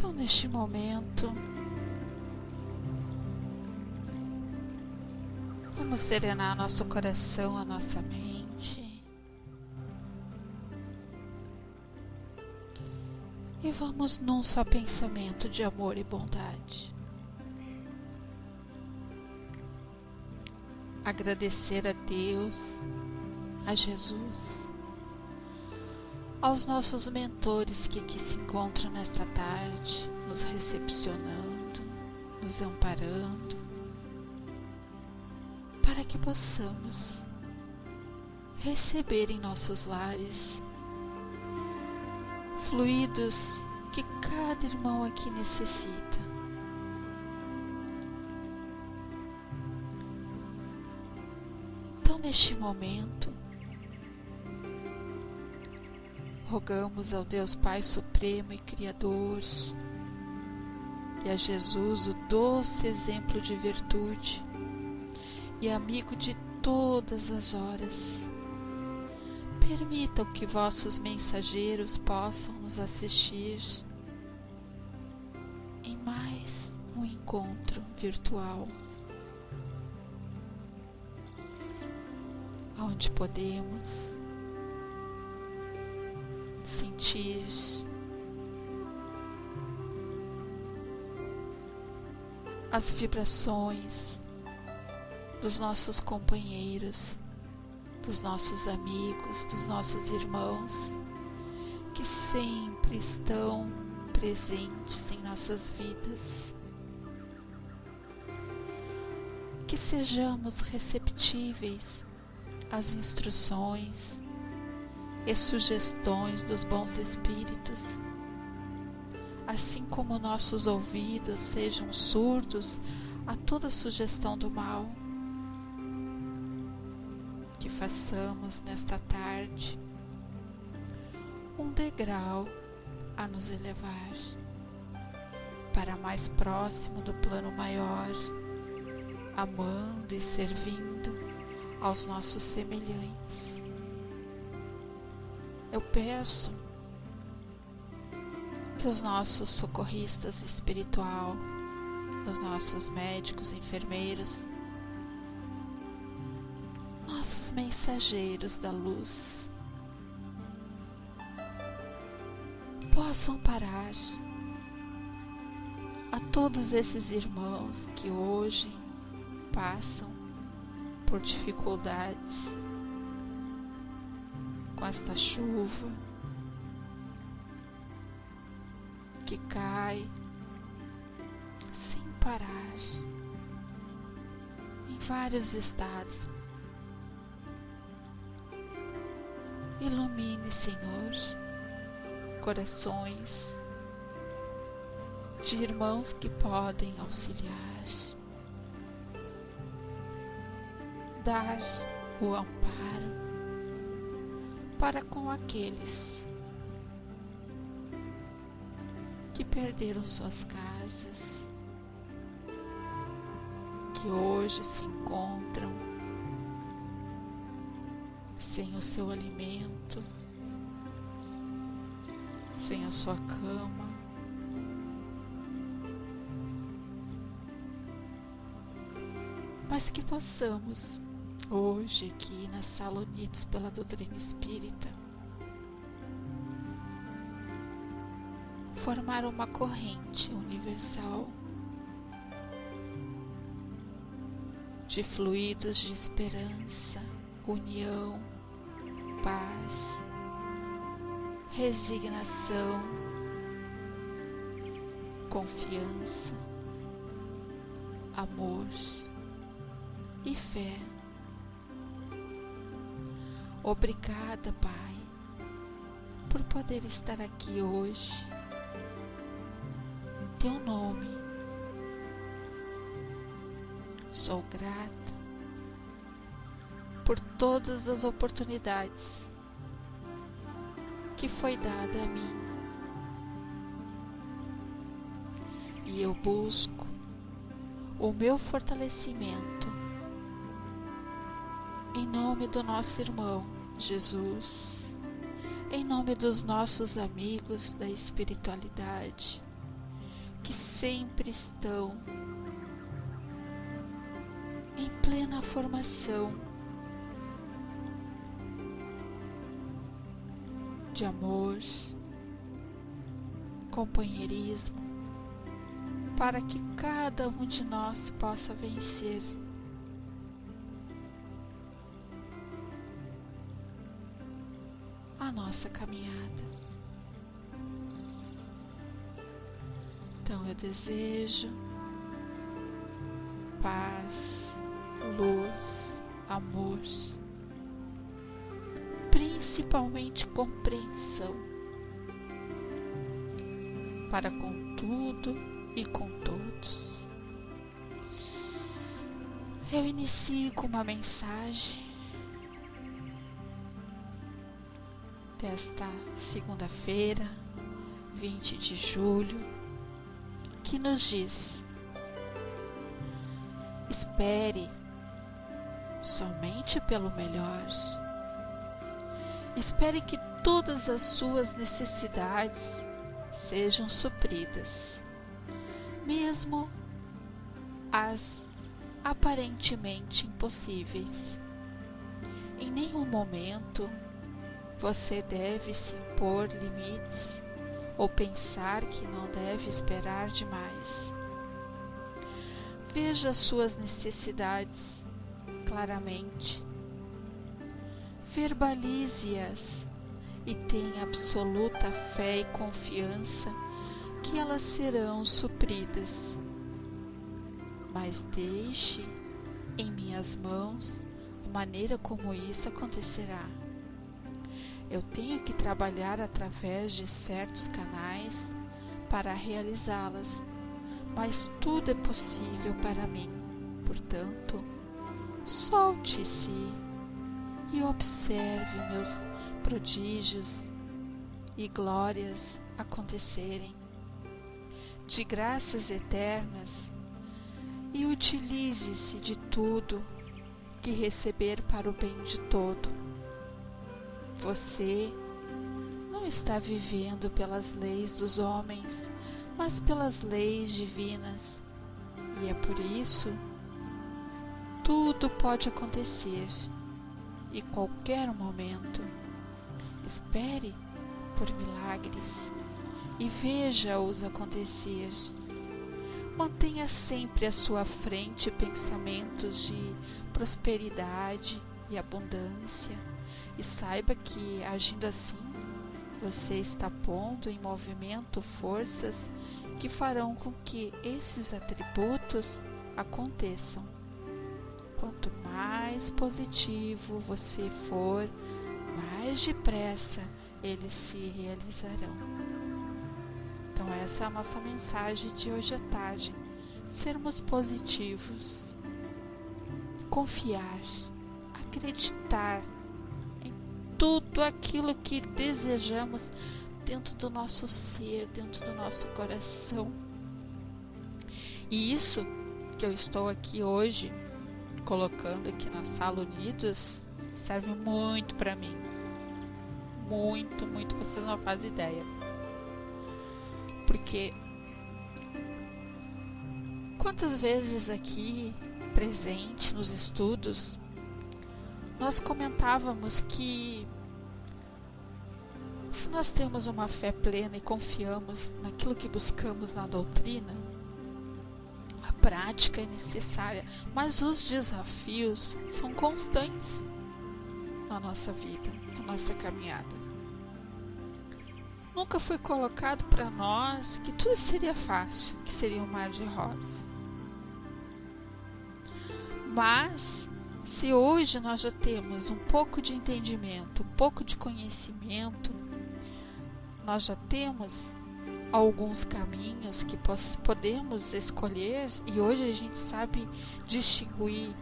Então, neste momento, vamos serenar nosso coração, a nossa mente. E vamos num só pensamento de amor e bondade. Agradecer a Deus, a Jesus, aos nossos mentores que aqui se encontram nesta tarde, nos recepcionando, nos amparando, para que possamos receber em nossos lares fluidos que cada irmão aqui necessita. Então, neste momento, rogamos ao Deus Pai Supremo e Criador e a Jesus, o doce exemplo de virtude e amigo de todas as horas. Permitam que vossos mensageiros possam nos assistir em mais um encontro virtual, onde podemos sentir as vibrações dos nossos companheiros, dos nossos amigos, dos nossos irmãos, que sempre estão presentes em nossas vidas. Que sejamos receptíveis às instruções e sugestões dos bons espíritos, assim como nossos ouvidos sejam surdos a toda sugestão do mal. Que façamos nesta tarde um degrau a nos elevar para mais próximo do plano maior, amando e servindo aos nossos semelhantes. Eu peço que os nossos socorristas espiritual, os nossos médicos, enfermeiros, nossos mensageiros da luz, possam parar a todos esses irmãos que hoje passam por dificuldades com esta chuva que cai sem parar em vários estados. Ilumine, Senhor, corações de irmãos que podem auxiliar, dar o amparo para com aqueles que perderam suas casas, que hoje se encontram sem o seu alimento, sem a sua cama. Mas que possamos hoje aqui na Sala Unidos pela Doutrina Espírita formar uma corrente universal de fluidos de esperança, união, paz, resignação, confiança, amor e fé. Obrigada, Pai, por poder estar aqui hoje em Teu nome. Sou grata por todas as oportunidades que foi dada a mim, e eu busco o meu fortalecimento em nome do nosso irmão Jesus, em nome dos nossos amigos da espiritualidade, que sempre estão em plena formação de amor, companheirismo, para que cada um de nós possa vencer a nossa caminhada. Então eu desejo paz, luz, amor, principalmente compreensão para com tudo e com todos. Eu inicio com uma mensagem desta segunda-feira, 20 de julho, que nos diz: espere somente pelo melhor. Espere que todas as suas necessidades sejam supridas, mesmo as aparentemente impossíveis. Em nenhum momento você deve se impor limites ou pensar que não deve esperar demais. Veja as suas necessidades claramente, verbalize-as e tenha absoluta fé e confiança que elas serão supridas. Mas deixe em minhas mãos a maneira como isso acontecerá. Eu tenho que trabalhar através de certos canais para realizá-las, mas tudo é possível para mim. Portanto, solte-se e observe meus prodígios e glórias acontecerem, de graças eternas, e utilize-se de tudo que receber para o bem de todo. Você não está vivendo pelas leis dos homens, mas pelas leis divinas, e é por isso tudo pode acontecer e qualquer momento. Espere por milagres e veja-os acontecer. Mantenha sempre à sua frente pensamentos de prosperidade e abundância, e saiba que, agindo assim, você está pondo em movimento forças que farão com que esses atributos aconteçam. Quanto mais positivo você for, mais depressa eles se realizarão. Então essa é a nossa mensagem de hoje à tarde: sermos positivos, confiar, acreditar em tudo aquilo que desejamos dentro do nosso ser, dentro do nosso coração. E isso que eu estou aqui hoje colocando aqui na sala unidos serve muito para mim, muito, vocês não fazem ideia, porque quantas vezes aqui presente nos estudos nós comentávamos que se nós temos uma fé plena e confiamos naquilo que buscamos na doutrina, a prática é necessária, mas os desafios são constantes na nossa vida, na nossa caminhada. Nunca foi colocado para nós que tudo seria fácil, que seria um mar de rosa. Mas, se hoje nós já temos um pouco de entendimento, um pouco de conhecimento, nós já temos alguns caminhos que podemos escolher, e hoje a gente sabe distinguir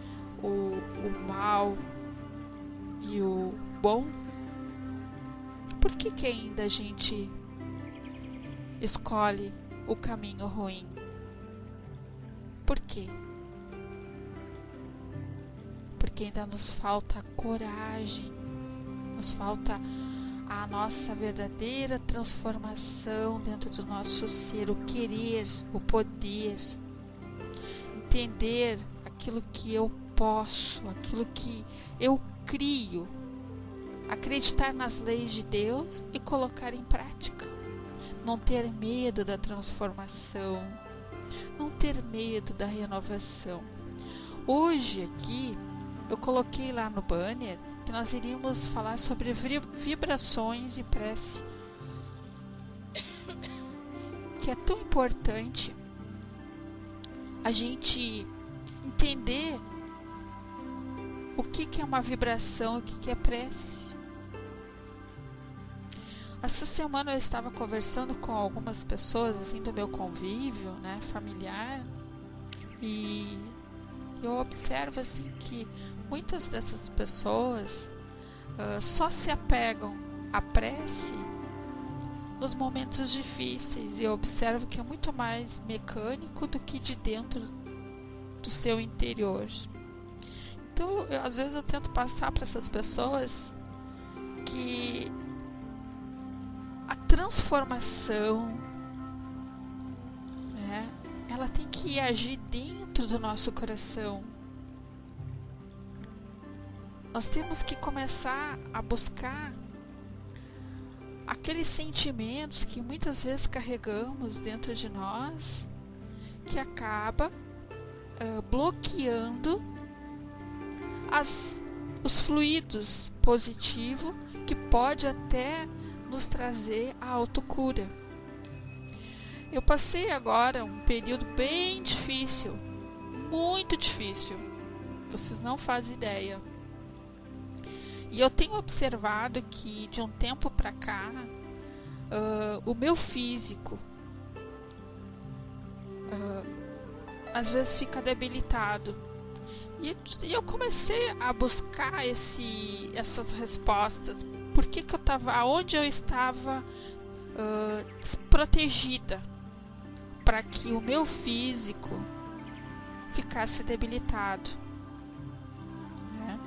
o mal e o bom. Por que ainda a gente escolhe o caminho ruim? Por quê? Porque ainda nos falta coragem, nos falta a nossa verdadeira transformação dentro do nosso ser, o querer, o poder, entender aquilo que eu posso, aquilo que eu crio, acreditar nas leis de Deus e colocar em prática. Não ter medo da transformação, não ter medo da renovação. Hoje aqui, eu coloquei lá no banner que nós iríamos falar sobre vibrações e prece, que é tão importante a gente entender o que é uma vibração, o que é prece. Essa semana eu estava conversando com algumas pessoas assim do meu convívio, né, familiar, e eu observo assim que muitas dessas pessoas só se apegam à prece nos momentos difíceis, e eu observo que é muito mais mecânico do que de dentro do seu interior. Então, às vezes eu tento passar para essas pessoas que a transformação, né, ela tem que agir dentro do nosso coração. Nós temos que começar a buscar aqueles sentimentos que muitas vezes carregamos dentro de nós, que acaba bloqueando os fluidos positivos, que pode até nos trazer a autocura. Eu passei agora um período bem difícil, muito difícil, vocês não fazem ideia. E eu tenho observado que de um tempo para cá, o meu físico às vezes fica debilitado. E eu comecei a buscar essas respostas. Por que eu estava, aonde eu estava desprotegida, para que o meu físico ficasse debilitado, né?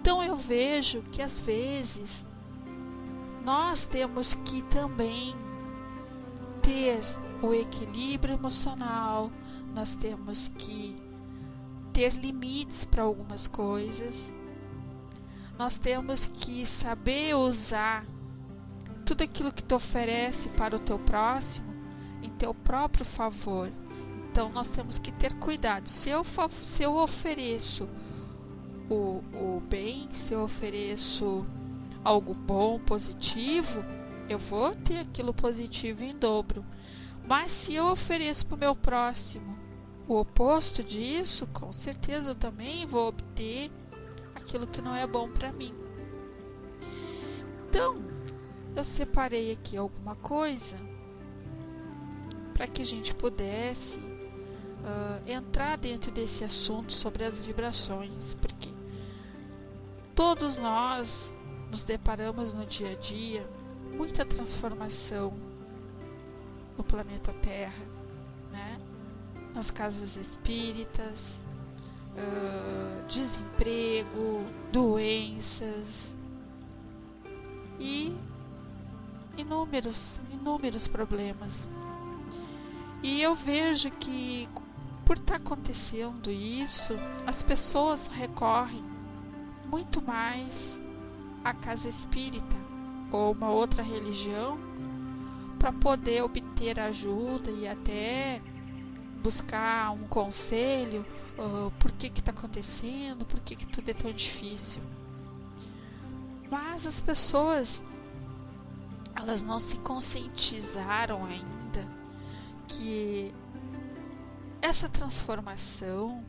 Então eu vejo que às vezes nós temos que também ter o equilíbrio emocional, nós temos que ter limites para algumas coisas. Nós temos que saber usar tudo aquilo que te oferece para o teu próximo em teu próprio favor. Então nós temos que ter cuidado. Se eu ofereço o bem, se eu ofereço algo bom, positivo, eu vou ter aquilo positivo em dobro. Mas se eu ofereço para o meu próximo o oposto disso, com certeza eu também vou obter aquilo que não é bom para mim. Então, eu separei aqui alguma coisa para que a gente pudesse entrar dentro desse assunto sobre as vibrações, porque todos nós nos deparamos no dia a dia muita transformação no planeta Terra, né? Nas casas espíritas, desemprego, doenças e inúmeros problemas. E eu vejo que por estar acontecendo isso, as pessoas recorrem muito mais à casa espírita ou uma outra religião para poder obter ajuda e até buscar um conselho. Por que está acontecendo, por que tudo é tão difícil. Mas as pessoas, elas não se conscientizaram ainda que essa transformação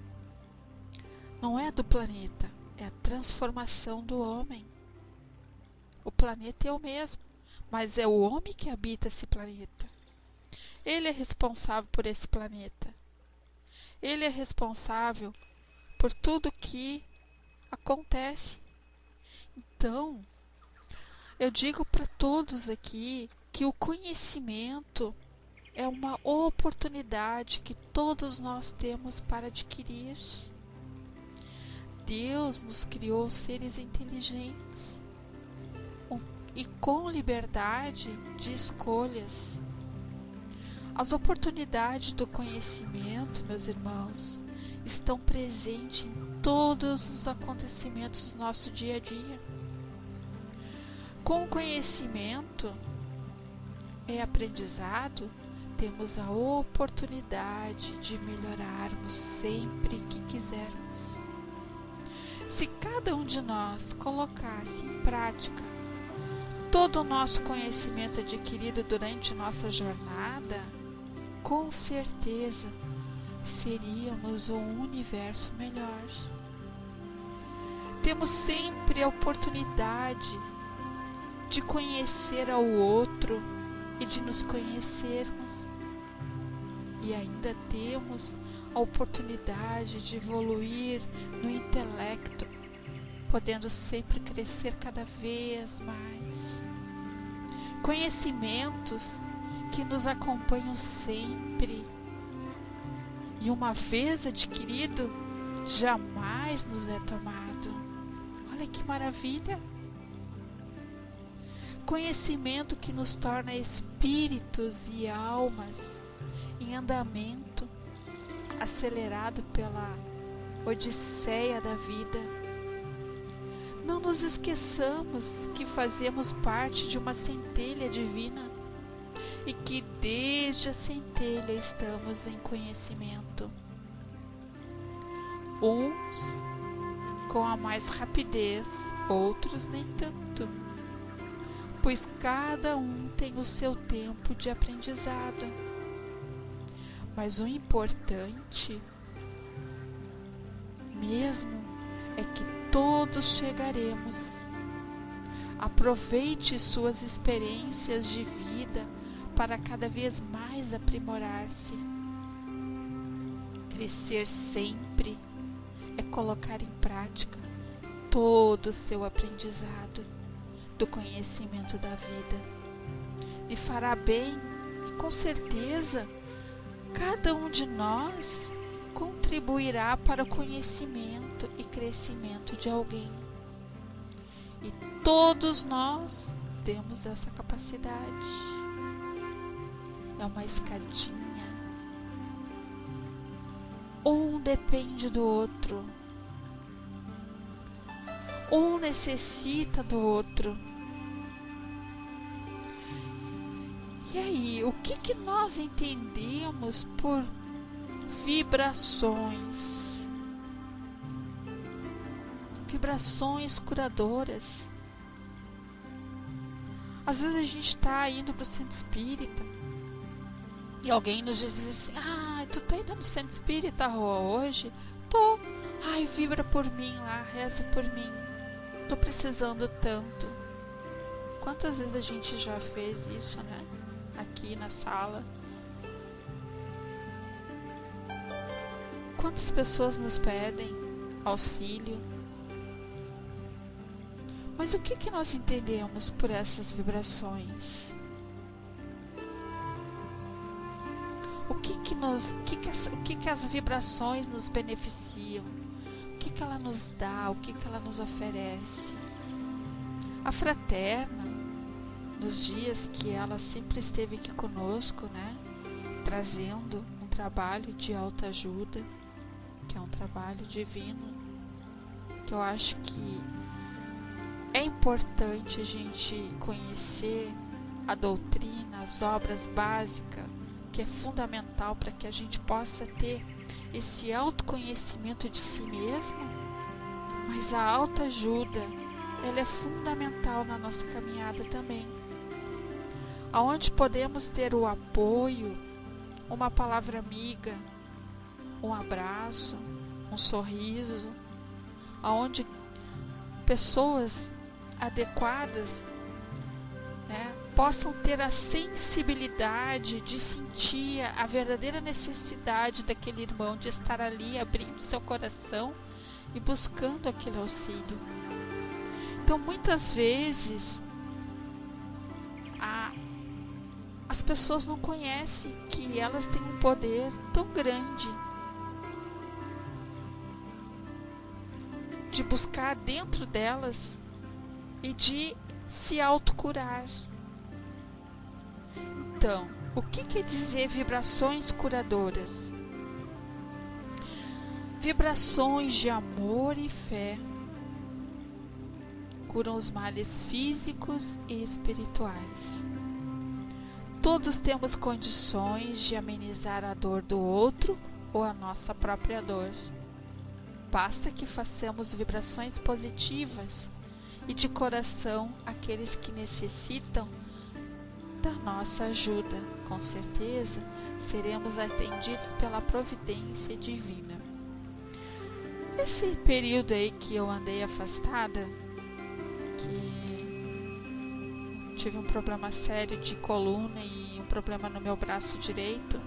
não é do planeta, é a transformação do homem. O planeta é o mesmo, mas é o homem que habita esse planeta. Ele é responsável por esse planeta. Ele é responsável por tudo que acontece. Então, eu digo para todos aqui que o conhecimento é uma oportunidade que todos nós temos para adquirir. Deus nos criou seres inteligentes, com e com liberdade de escolhas. As oportunidades do conhecimento, meus irmãos, estão presentes em todos os acontecimentos do nosso dia a dia. Com o conhecimento e aprendizado, temos a oportunidade de melhorarmos sempre que quisermos. Se cada um de nós colocasse em prática todo o nosso conhecimento adquirido durante nossa jornada, com certeza seríamos um universo melhor. Temos sempre a oportunidade de conhecer ao outro e de nos conhecermos. E ainda temos a oportunidade de evoluir no intelecto, podendo sempre crescer cada vez mais. Conhecimentos que nos acompanham sempre e, uma vez adquirido, jamais nos é tomado. Olha que maravilha! Conhecimento que nos torna espíritos e almas em andamento, acelerado pela odisseia da vida. Não nos esqueçamos que fazemos parte de uma centelha divina e que desde a centelha estamos em conhecimento. Uns com a mais rapidez, outros nem tanto, pois cada um tem o seu tempo de aprendizado. Mas o importante mesmo é que todos chegaremos. Aproveite suas experiências de vida para cada vez mais aprimorar-se. Crescer sempre é colocar em prática todo o seu aprendizado do conhecimento da vida. Lhe fará bem e, com certeza, cada um de nós contribuirá para o conhecimento e crescimento de alguém. E todos nós temos essa capacidade. É uma escadinha. Um depende do outro. Um necessita do outro. E aí, o que nós entendemos por vibrações? Vibrações curadoras. Às vezes a gente está indo para o centro espírita e alguém nos diz assim: ah, tu tá indo no centro espírita, Rô, hoje? Tô. Ai, vibra por mim lá, reza por mim. Tô precisando tanto. Quantas vezes a gente já fez isso, né? Aqui na sala. Quantas pessoas nos pedem auxílio? Mas o que nós entendemos por essas vibrações? O que as vibrações nos beneficiam? O que ela nos dá? O que ela nos oferece? A Fraterna, nos dias que ela sempre esteve aqui conosco, né, trazendo um trabalho de autoajuda, que é um trabalho divino, que eu acho que é importante a gente conhecer a doutrina, as obras básicas, que é fundamental para que a gente possa ter esse autoconhecimento de si mesmo. Mas a autoajuda, ela é fundamental na nossa caminhada também, aonde podemos ter o apoio, uma palavra amiga, um abraço, um sorriso, aonde pessoas adequadas, né, possam ter a sensibilidade de sentir a verdadeira necessidade daquele irmão, de estar ali abrindo seu coração e buscando aquele auxílio. Então, muitas vezes as pessoas não conhecem que elas têm um poder tão grande de buscar dentro delas e de se autocurar. Então, o que quer dizer vibrações curadoras? Vibrações de amor e fé curam os males físicos e espirituais. Todos temos condições de amenizar a dor do outro ou a nossa própria dor. Basta que façamos vibrações positivas e de coração àqueles que necessitam da nossa ajuda. Com certeza, seremos atendidos pela providência divina. Esse período aí que eu andei afastada, que tive um problema sério de coluna e um problema no meu braço direito,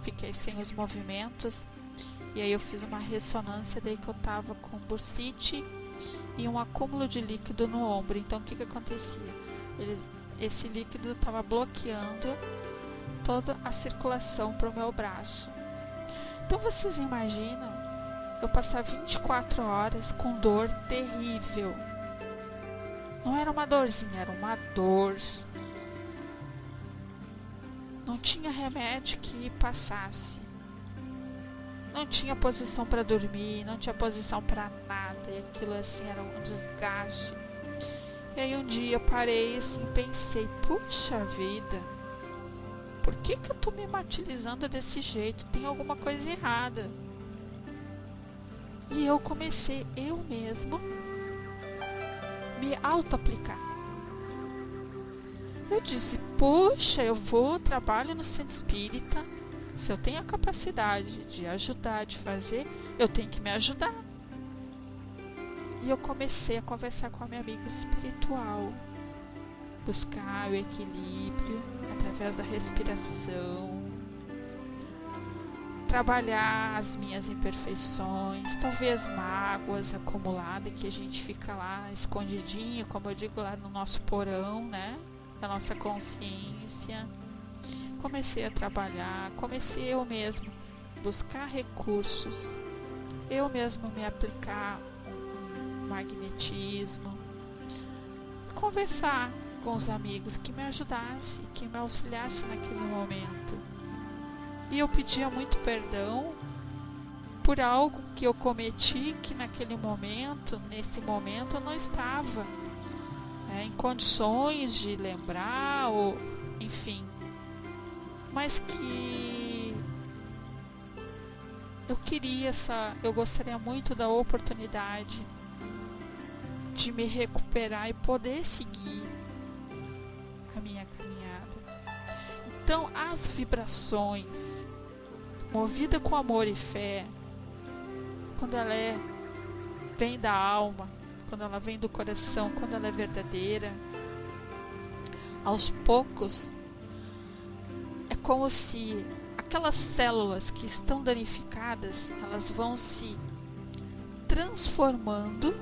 fiquei sem os movimentos, e aí eu fiz uma ressonância, daí que eu tava com bursite e um acúmulo de líquido no ombro. Então o que acontecia? Esse líquido estava bloqueando toda a circulação para o meu braço. Então vocês imaginam eu passar 24 horas com dor terrível. Não era uma dorzinha, era uma dor. Não tinha remédio que passasse. Não tinha posição para dormir, não tinha posição para nada. E aquilo assim era um desgaste. E aí um dia eu parei assim e pensei, puxa vida, por que eu tô me martirizando desse jeito? Tem alguma coisa errada. E eu comecei eu mesmo me auto-aplicar. Eu disse, puxa, trabalho no centro espírita, se eu tenho a capacidade de ajudar, de fazer, eu tenho que me ajudar. E eu comecei a conversar com a minha amiga espiritual, buscar o equilíbrio através da respiração, trabalhar as minhas imperfeições, talvez mágoas acumuladas que a gente fica lá escondidinho, como eu digo, lá no nosso porão, né, da nossa consciência. Comecei a trabalhar, comecei eu mesmo buscar recursos, eu mesmo me aplicar um magnetismo, conversar com os amigos que me ajudassem, que me auxiliassem naquele momento. E eu pedia muito perdão por algo que eu cometi, que nesse momento eu não estava em condições de lembrar, ou enfim, mas que eu gostaria muito da oportunidade de me recuperar e poder seguir a minha caminhada. Então, as vibrações movida com amor e fé, quando ela vem da alma, quando ela vem do coração, quando ela é verdadeira, aos poucos é como se aquelas células que estão danificadas, elas vão se transformando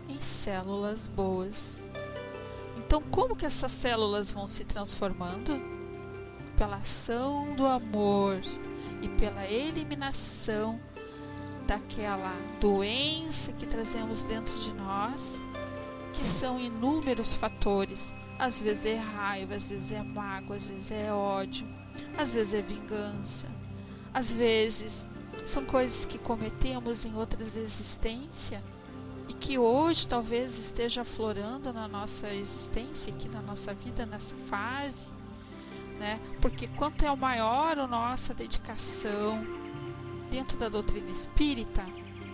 em células boas. Então, como que essas células vão se transformando? Pela ação do amor e pela eliminação daquela doença que trazemos dentro de nós, que são inúmeros fatores. Às vezes é raiva, às vezes é mágoa, às vezes é ódio, às vezes é vingança, às vezes são coisas que cometemos em outras existências e que hoje talvez esteja aflorando na nossa existência, aqui na nossa vida, nessa fase, né? Porque quanto é maior a nossa dedicação dentro da doutrina espírita,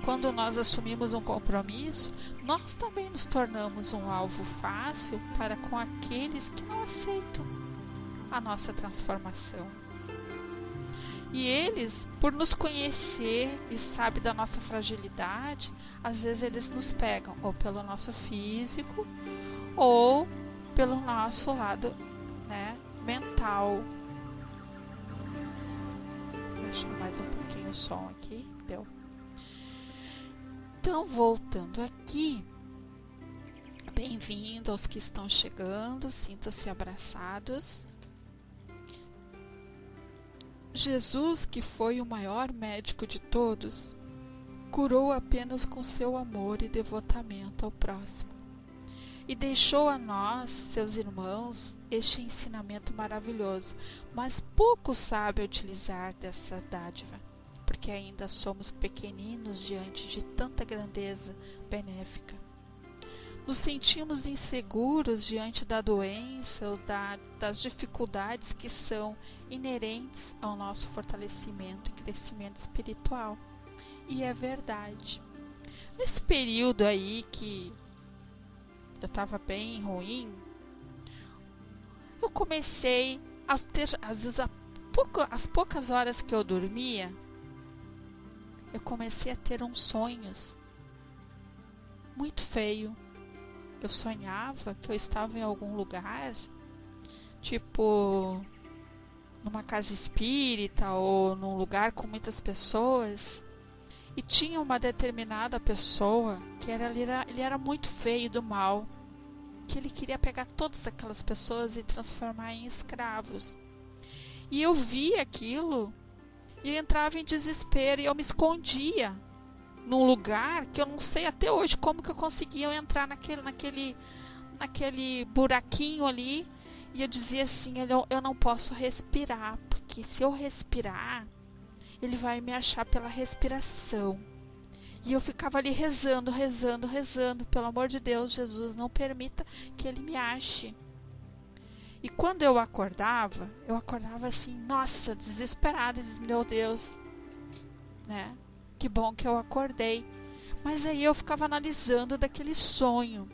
quando nós assumimos um compromisso, nós também nos tornamos um alvo fácil para com aqueles que não aceitam a nossa transformação. E eles, por nos conhecer e sabem da nossa fragilidade, às vezes eles nos pegam ou pelo nosso físico ou pelo nosso lado, né, mental. Vou deixar mais um pouquinho o som aqui. Deu. Então, voltando aqui, bem-vindo aos que estão chegando, sintam-se abraçados. Jesus, que foi o maior médico de todos, curou apenas com seu amor e devotamento ao próximo. e deixou a nós, seus irmãos, este ensinamento maravilhoso, mas pouco sabe utilizar dessa dádiva, porque ainda somos pequeninos diante de tanta grandeza benéfica. Nos sentimos inseguros diante da doença ou das dificuldades que são inerentes ao nosso fortalecimento e crescimento espiritual. E é verdade. Nesse período aí que eu estava bem ruim, eu comecei a ter, às vezes, as poucas horas que eu dormia, eu comecei a ter uns sonhos muito feios. Eu sonhava que eu estava em algum lugar, tipo numa casa espírita ou num lugar com muitas pessoas, e tinha uma determinada pessoa que ele era muito feio do mal, que ele queria pegar todas aquelas pessoas e transformar em escravos. E eu via aquilo e entrava em desespero e eu me escondia num lugar que eu não sei até hoje como que eu conseguia entrar naquele buraquinho ali. E eu dizia assim, eu não posso respirar, porque se eu respirar, ele vai me achar pela respiração. E eu ficava ali rezando, pelo amor de Deus, Jesus, não permita que ele me ache. E quando eu acordava assim, nossa, desesperada, meu Deus, né? Que bom que eu acordei. Mas aí eu ficava analisando daquele sonho.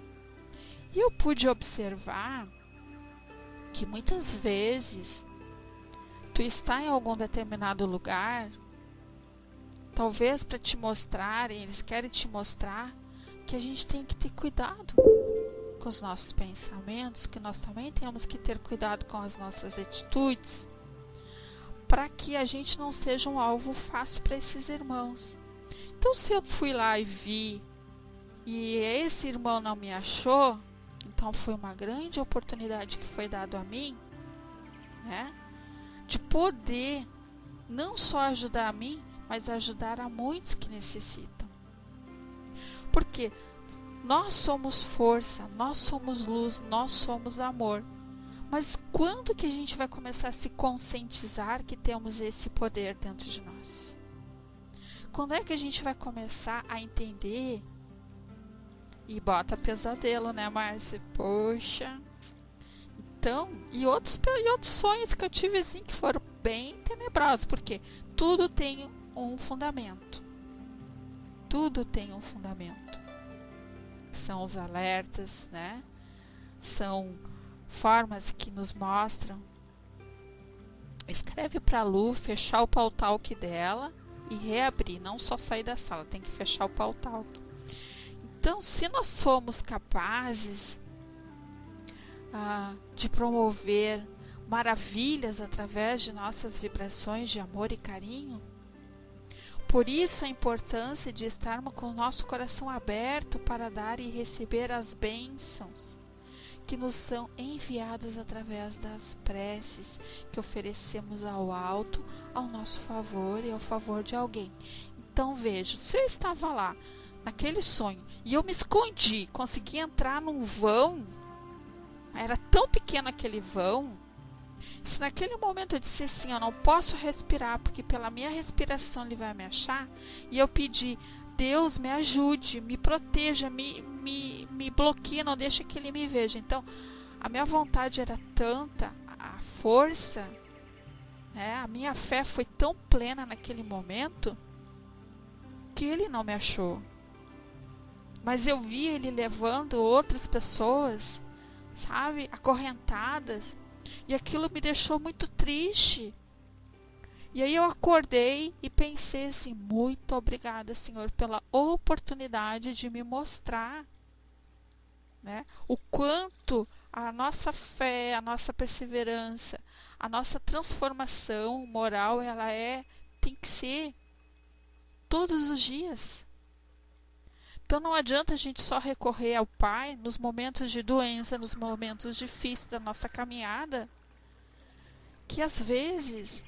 E eu pude observar que muitas vezes tu está em algum determinado lugar, talvez para te mostrarem, eles querem te mostrar que a gente tem que ter cuidado com os nossos pensamentos, que nós também temos que ter cuidado com as nossas atitudes, para que a gente não seja um alvo fácil para esses irmãos. Então, se eu fui lá e vi, e esse irmão não me achou, então foi uma grande oportunidade que foi dada a mim, né, de poder não só ajudar a mim, mas ajudar a muitos que necessitam. Porque nós somos força, nós somos luz, nós somos amor. Mas quando que a gente vai começar a se conscientizar que temos esse poder dentro de nós? Quando é que a gente vai começar a entender? E bota pesadelo, né, Márcia? Poxa. Então, e outros sonhos que eu tive assim que foram bem tenebrosos, porque tudo tem um fundamento. Tudo tem um fundamento. São os alertas, né? São formas que nos mostram. Escreve para a Lu fechar o pautalk dela e reabrir, não só sair da sala, tem que fechar o pautalk. Então, se nós somos capazes de promover maravilhas através de nossas vibrações de amor e carinho, por isso a importância de estarmos com o nosso coração aberto para dar e receber as bênçãos que nos são enviadas através das preces que oferecemos ao alto, ao nosso favor e ao favor de alguém. Então veja, se eu estava lá naquele sonho e eu me escondi, consegui entrar num vão, era tão pequeno aquele vão, se naquele momento eu disse assim, eu não posso respirar, porque pela minha respiração ele vai me achar, e eu pedi, Deus me ajude, me proteja, me bloqueie, não deixe que ele me veja. Então, a minha vontade era tanta, a força, né, a minha fé foi tão plena naquele momento, que ele não me achou. Mas eu vi ele levando outras pessoas, sabe, acorrentadas, e aquilo me deixou muito triste. E aí eu acordei e pensei assim, muito obrigada, Senhor, pela oportunidade de me mostrar, né, o quanto a nossa fé, a nossa perseverança, a nossa transformação moral, tem que ser todos os dias. Então não adianta a gente só recorrer ao Pai nos momentos de doença, nos momentos difíceis da nossa caminhada, que às vezes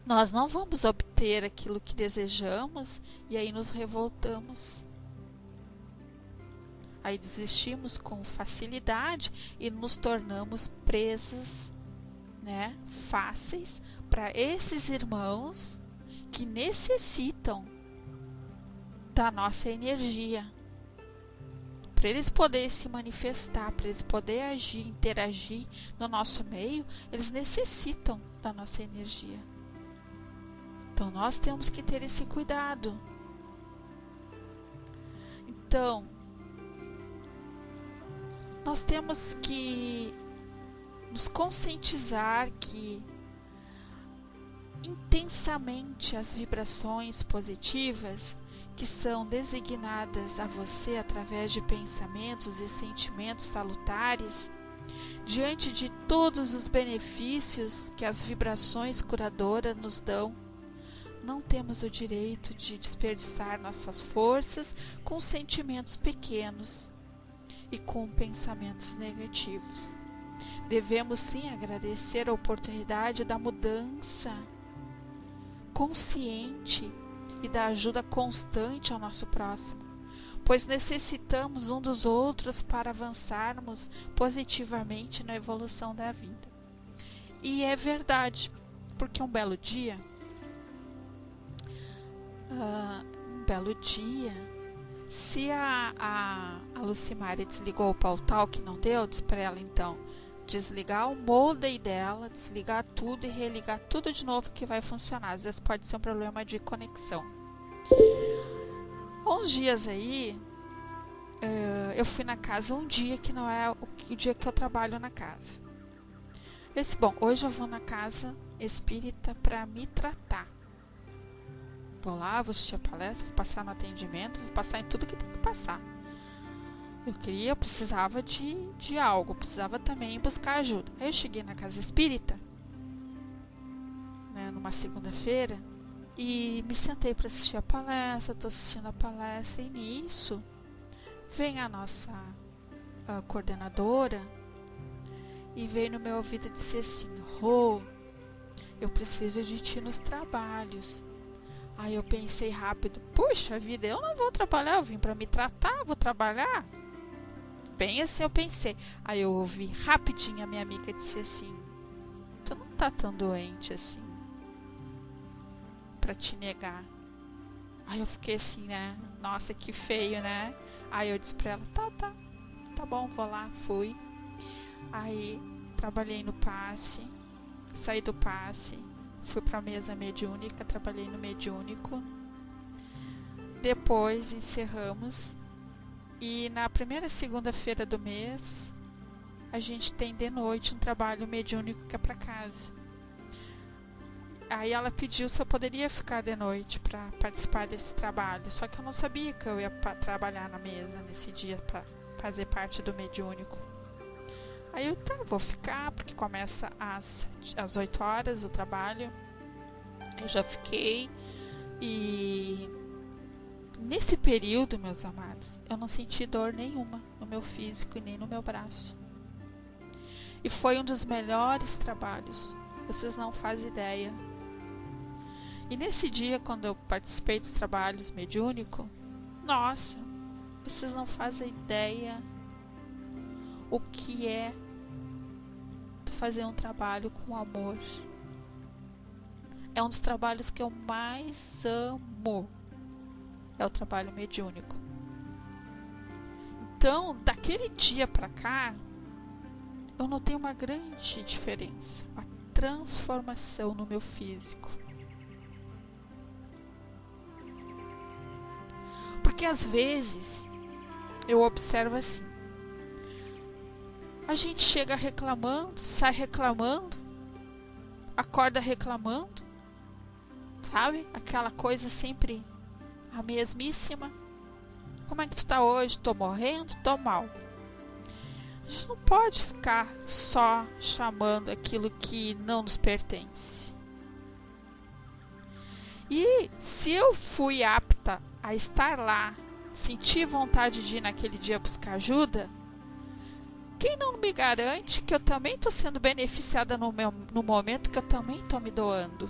nós não vamos obter aquilo que desejamos e aí nos revoltamos. Aí desistimos com facilidade e nos tornamos presas, né, fáceis para esses irmãos que necessitam da nossa energia. Para eles poderem se manifestar, para eles poderem agir, interagir no nosso meio, eles necessitam da nossa energia. Então nós temos que ter esse cuidado. Então, nós temos que nos conscientizar que intensamente as vibrações positivas que são designadas a você através de pensamentos e sentimentos salutares, diante de todos os benefícios que as vibrações curadoras nos dão, não temos o direito de desperdiçar nossas forças com sentimentos pequenos e com pensamentos negativos. Devemos sim agradecer a oportunidade da mudança consciente e da ajuda constante ao nosso próximo, pois necessitamos um dos outros para avançarmos positivamente na evolução da vida. E é verdade, porque um belo dia, se a Lucimária desligou o pautal que não deu, diz para ela então desligar o modem dela, desligar tudo e religar tudo de novo que vai funcionar. Às vezes pode ser um problema de conexão. Há uns dias aí, eu fui na casa um dia que não é o dia que eu trabalho na casa. Bom, hoje eu vou na casa espírita para me tratar. Vou lá, vou assistir a palestra, vou passar no atendimento, vou passar em tudo que tem que passar. Eu precisava de algo, precisava também buscar ajuda. Aí eu cheguei na casa espírita, né, numa segunda-feira, e me sentei para assistir a palestra. Estou assistindo a palestra e nisso vem a nossa coordenadora e veio no meu ouvido e disse assim: Rô, eu preciso de ti nos trabalhos. Aí eu pensei rápido: puxa vida, eu não vou trabalhar, eu vim para me tratar, vou trabalhar? Bem assim eu pensei. Aí eu ouvi rapidinho a minha amiga disse assim: tu não tá tão doente assim pra te negar. Aí eu fiquei assim, né? Nossa, que feio, né? Aí eu disse pra ela: tá bom, vou lá. Fui. Aí trabalhei no passe, saí do passe, fui pra mesa mediúnica, trabalhei no mediúnico. Depois encerramos. E na primeira segunda-feira do mês, a gente tem de noite um trabalho mediúnico que é para casa. Aí ela pediu se eu poderia ficar de noite para participar desse trabalho. Só que eu não sabia que eu ia trabalhar na mesa nesse dia para fazer parte do mediúnico. Aí eu, vou ficar, porque começa às 8 horas o trabalho. Eu já fiquei e... nesse período, meus amados, eu não senti dor nenhuma no meu físico e nem no meu braço. E foi um dos melhores trabalhos. Vocês não fazem ideia. E nesse dia, quando eu participei dos trabalhos mediúnicos, nossa, vocês não fazem ideia o que é fazer um trabalho com amor. É um dos trabalhos que eu mais amo. É o trabalho mediúnico. Então, daquele dia para cá, eu notei uma grande diferença, uma transformação no meu físico. Porque às vezes eu observo assim: a gente chega reclamando, sai reclamando, acorda reclamando, sabe? Aquela coisa sempre a mesmíssima. Como é que tu tá hoje? Tô morrendo, tô mal. A gente não pode ficar só chamando aquilo que não nos pertence. E se eu fui apta a estar lá, sentir vontade de ir naquele dia buscar ajuda, quem não me garante que eu também estou sendo beneficiada no momento que eu também estou me doando?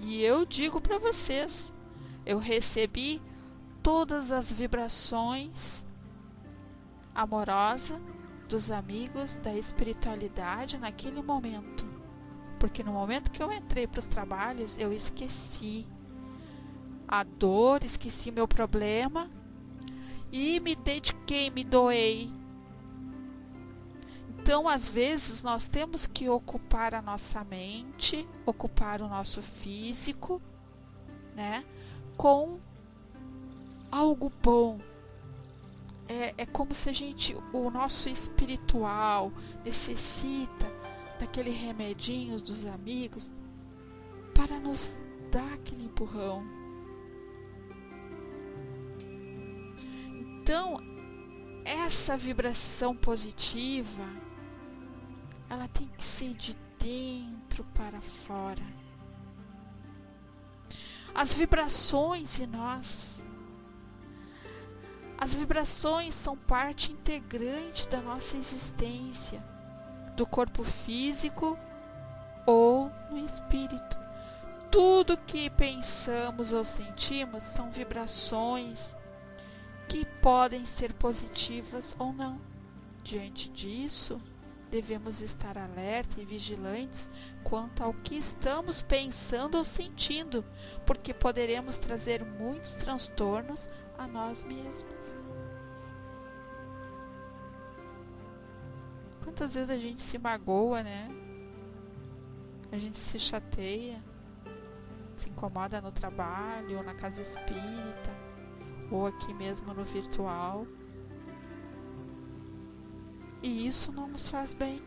E eu digo para vocês, eu recebi todas as vibrações amorosas dos amigos da espiritualidade naquele momento. Porque no momento que eu entrei para os trabalhos, eu esqueci a dor, esqueci meu problema e me dediquei, me doei. Então, às vezes, nós temos que ocupar a nossa mente, ocupar o nosso físico, né, com algo bom. É como se o nosso espiritual necessita daquele remedinhos dos amigos para nos dar aquele empurrão. Então, essa vibração positiva, ela tem que ser de dentro para fora. As vibrações em nós, as vibrações são parte integrante da nossa existência, do corpo físico ou no espírito. Tudo que pensamos ou sentimos são vibrações que podem ser positivas ou não. Diante disso, devemos estar alerta e vigilantes quanto ao que estamos pensando ou sentindo, porque poderemos trazer muitos transtornos a nós mesmos. Quantas vezes a gente se magoa, né? A gente se chateia, se incomoda no trabalho, ou na casa espírita, ou aqui mesmo no virtual. E isso não nos faz bem.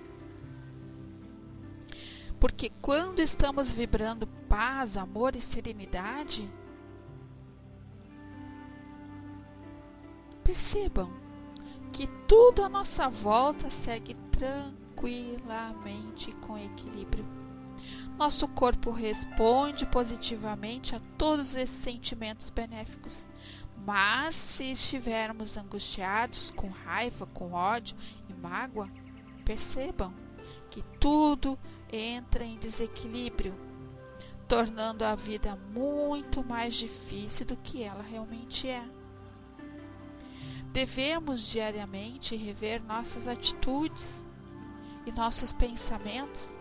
Porque quando estamos vibrando paz, amor e serenidade, percebam que tudo à nossa volta segue tranquilamente com equilíbrio. Nosso corpo responde positivamente a todos esses sentimentos benéficos. Mas se estivermos angustiados, com raiva, com ódio e mágoa, percebam que tudo entra em desequilíbrio, tornando a vida muito mais difícil do que ela realmente é. Devemos diariamente rever nossas atitudes e nossos pensamentos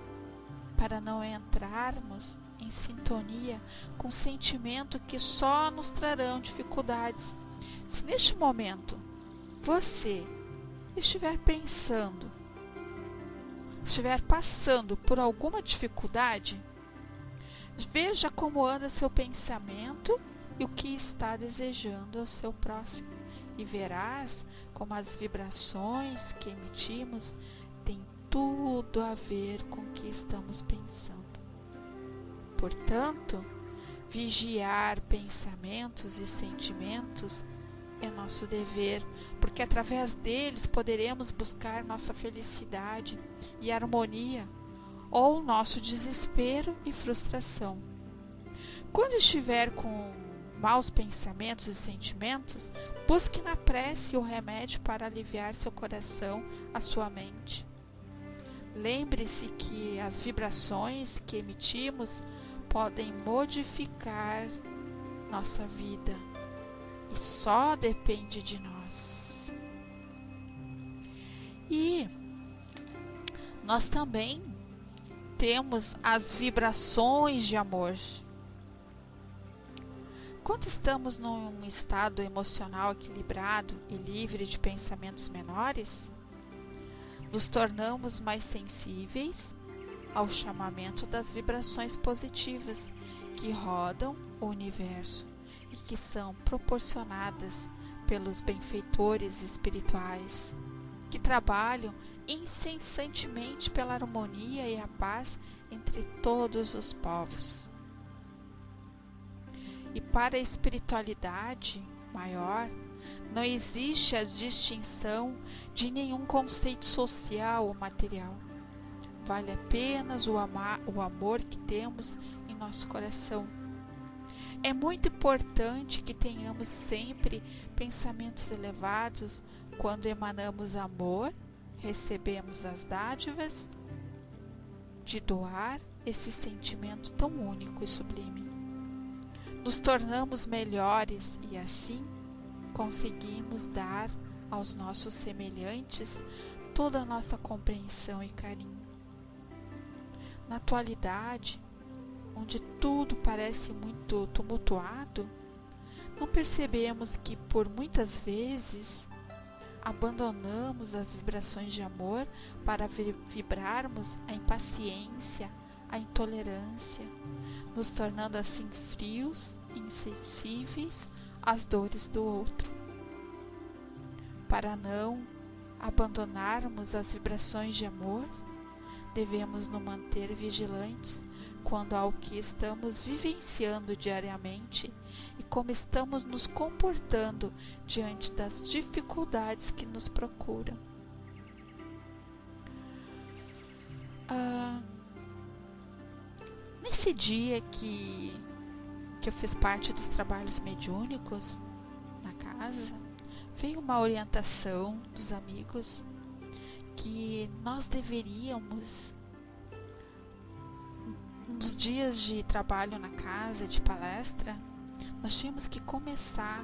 para não entrarmos em sintonia com sentimento que só nos trarão dificuldades. Se neste momento você estiver pensando, estiver passando por alguma dificuldade, veja como anda seu pensamento e o que está desejando ao seu próximo, e verás como as vibrações que emitimos têm tudo a ver com o que estamos pensando. Portanto, vigiar pensamentos e sentimentos é nosso dever, porque através deles poderemos buscar nossa felicidade e harmonia, ou nosso desespero e frustração. Quando estiver com maus pensamentos e sentimentos, busque na prece o remédio para aliviar seu coração, a sua mente. Lembre-se que as vibrações que emitimos podem modificar nossa vida e só depende de nós. E nós também temos as vibrações de amor. Quando estamos num estado emocional equilibrado e livre de pensamentos menores, nos tornamos mais sensíveis ao chamamento das vibrações positivas que rodam o universo e que são proporcionadas pelos benfeitores espirituais, que trabalham incessantemente pela harmonia e a paz entre todos os povos. E para a espiritualidade maior, não existe a distinção de nenhum conceito social ou material. Vale apenas o amor que temos em nosso coração. É muito importante que tenhamos sempre pensamentos elevados quando emanamos amor, recebemos as dádivas de doar esse sentimento tão único e sublime. Nos tornamos melhores e assim conseguimos dar aos nossos semelhantes toda a nossa compreensão e carinho. Na atualidade, onde tudo parece muito tumultuado, não percebemos que por muitas vezes abandonamos as vibrações de amor para vibrarmos a impaciência, a intolerância, nos tornando assim frios e insensíveis às dores do outro. Para não abandonarmos as vibrações de amor, devemos nos manter vigilantes quanto ao que estamos vivenciando diariamente e como estamos nos comportando diante das dificuldades que nos procuram. Nesse dia que eu fiz parte dos trabalhos mediúnicos na casa, veio uma orientação dos amigos que nós deveríamos, nos dias de trabalho na casa, de palestra, nós tínhamos que começar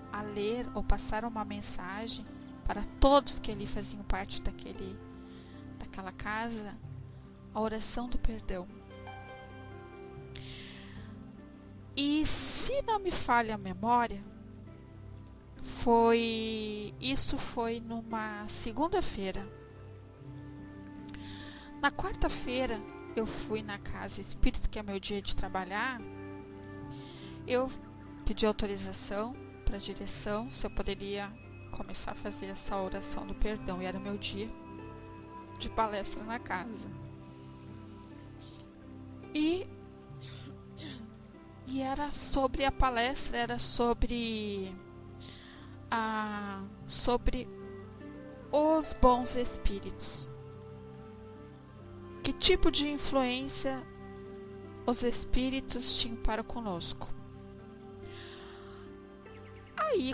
a ler ou passar uma mensagem para todos que ali faziam parte daquela casa, a oração do perdão. E se não me falha a memória, isso foi numa segunda-feira. Na quarta-feira, eu fui na casa espírita, que é meu dia de trabalhar. Eu pedi autorização para a direção se eu poderia começar a fazer essa oração do perdão, e era meu dia de palestra na casa. E era sobre a palestra, era sobre os bons espíritos. Que tipo de influência os espíritos tinham para conosco? Aí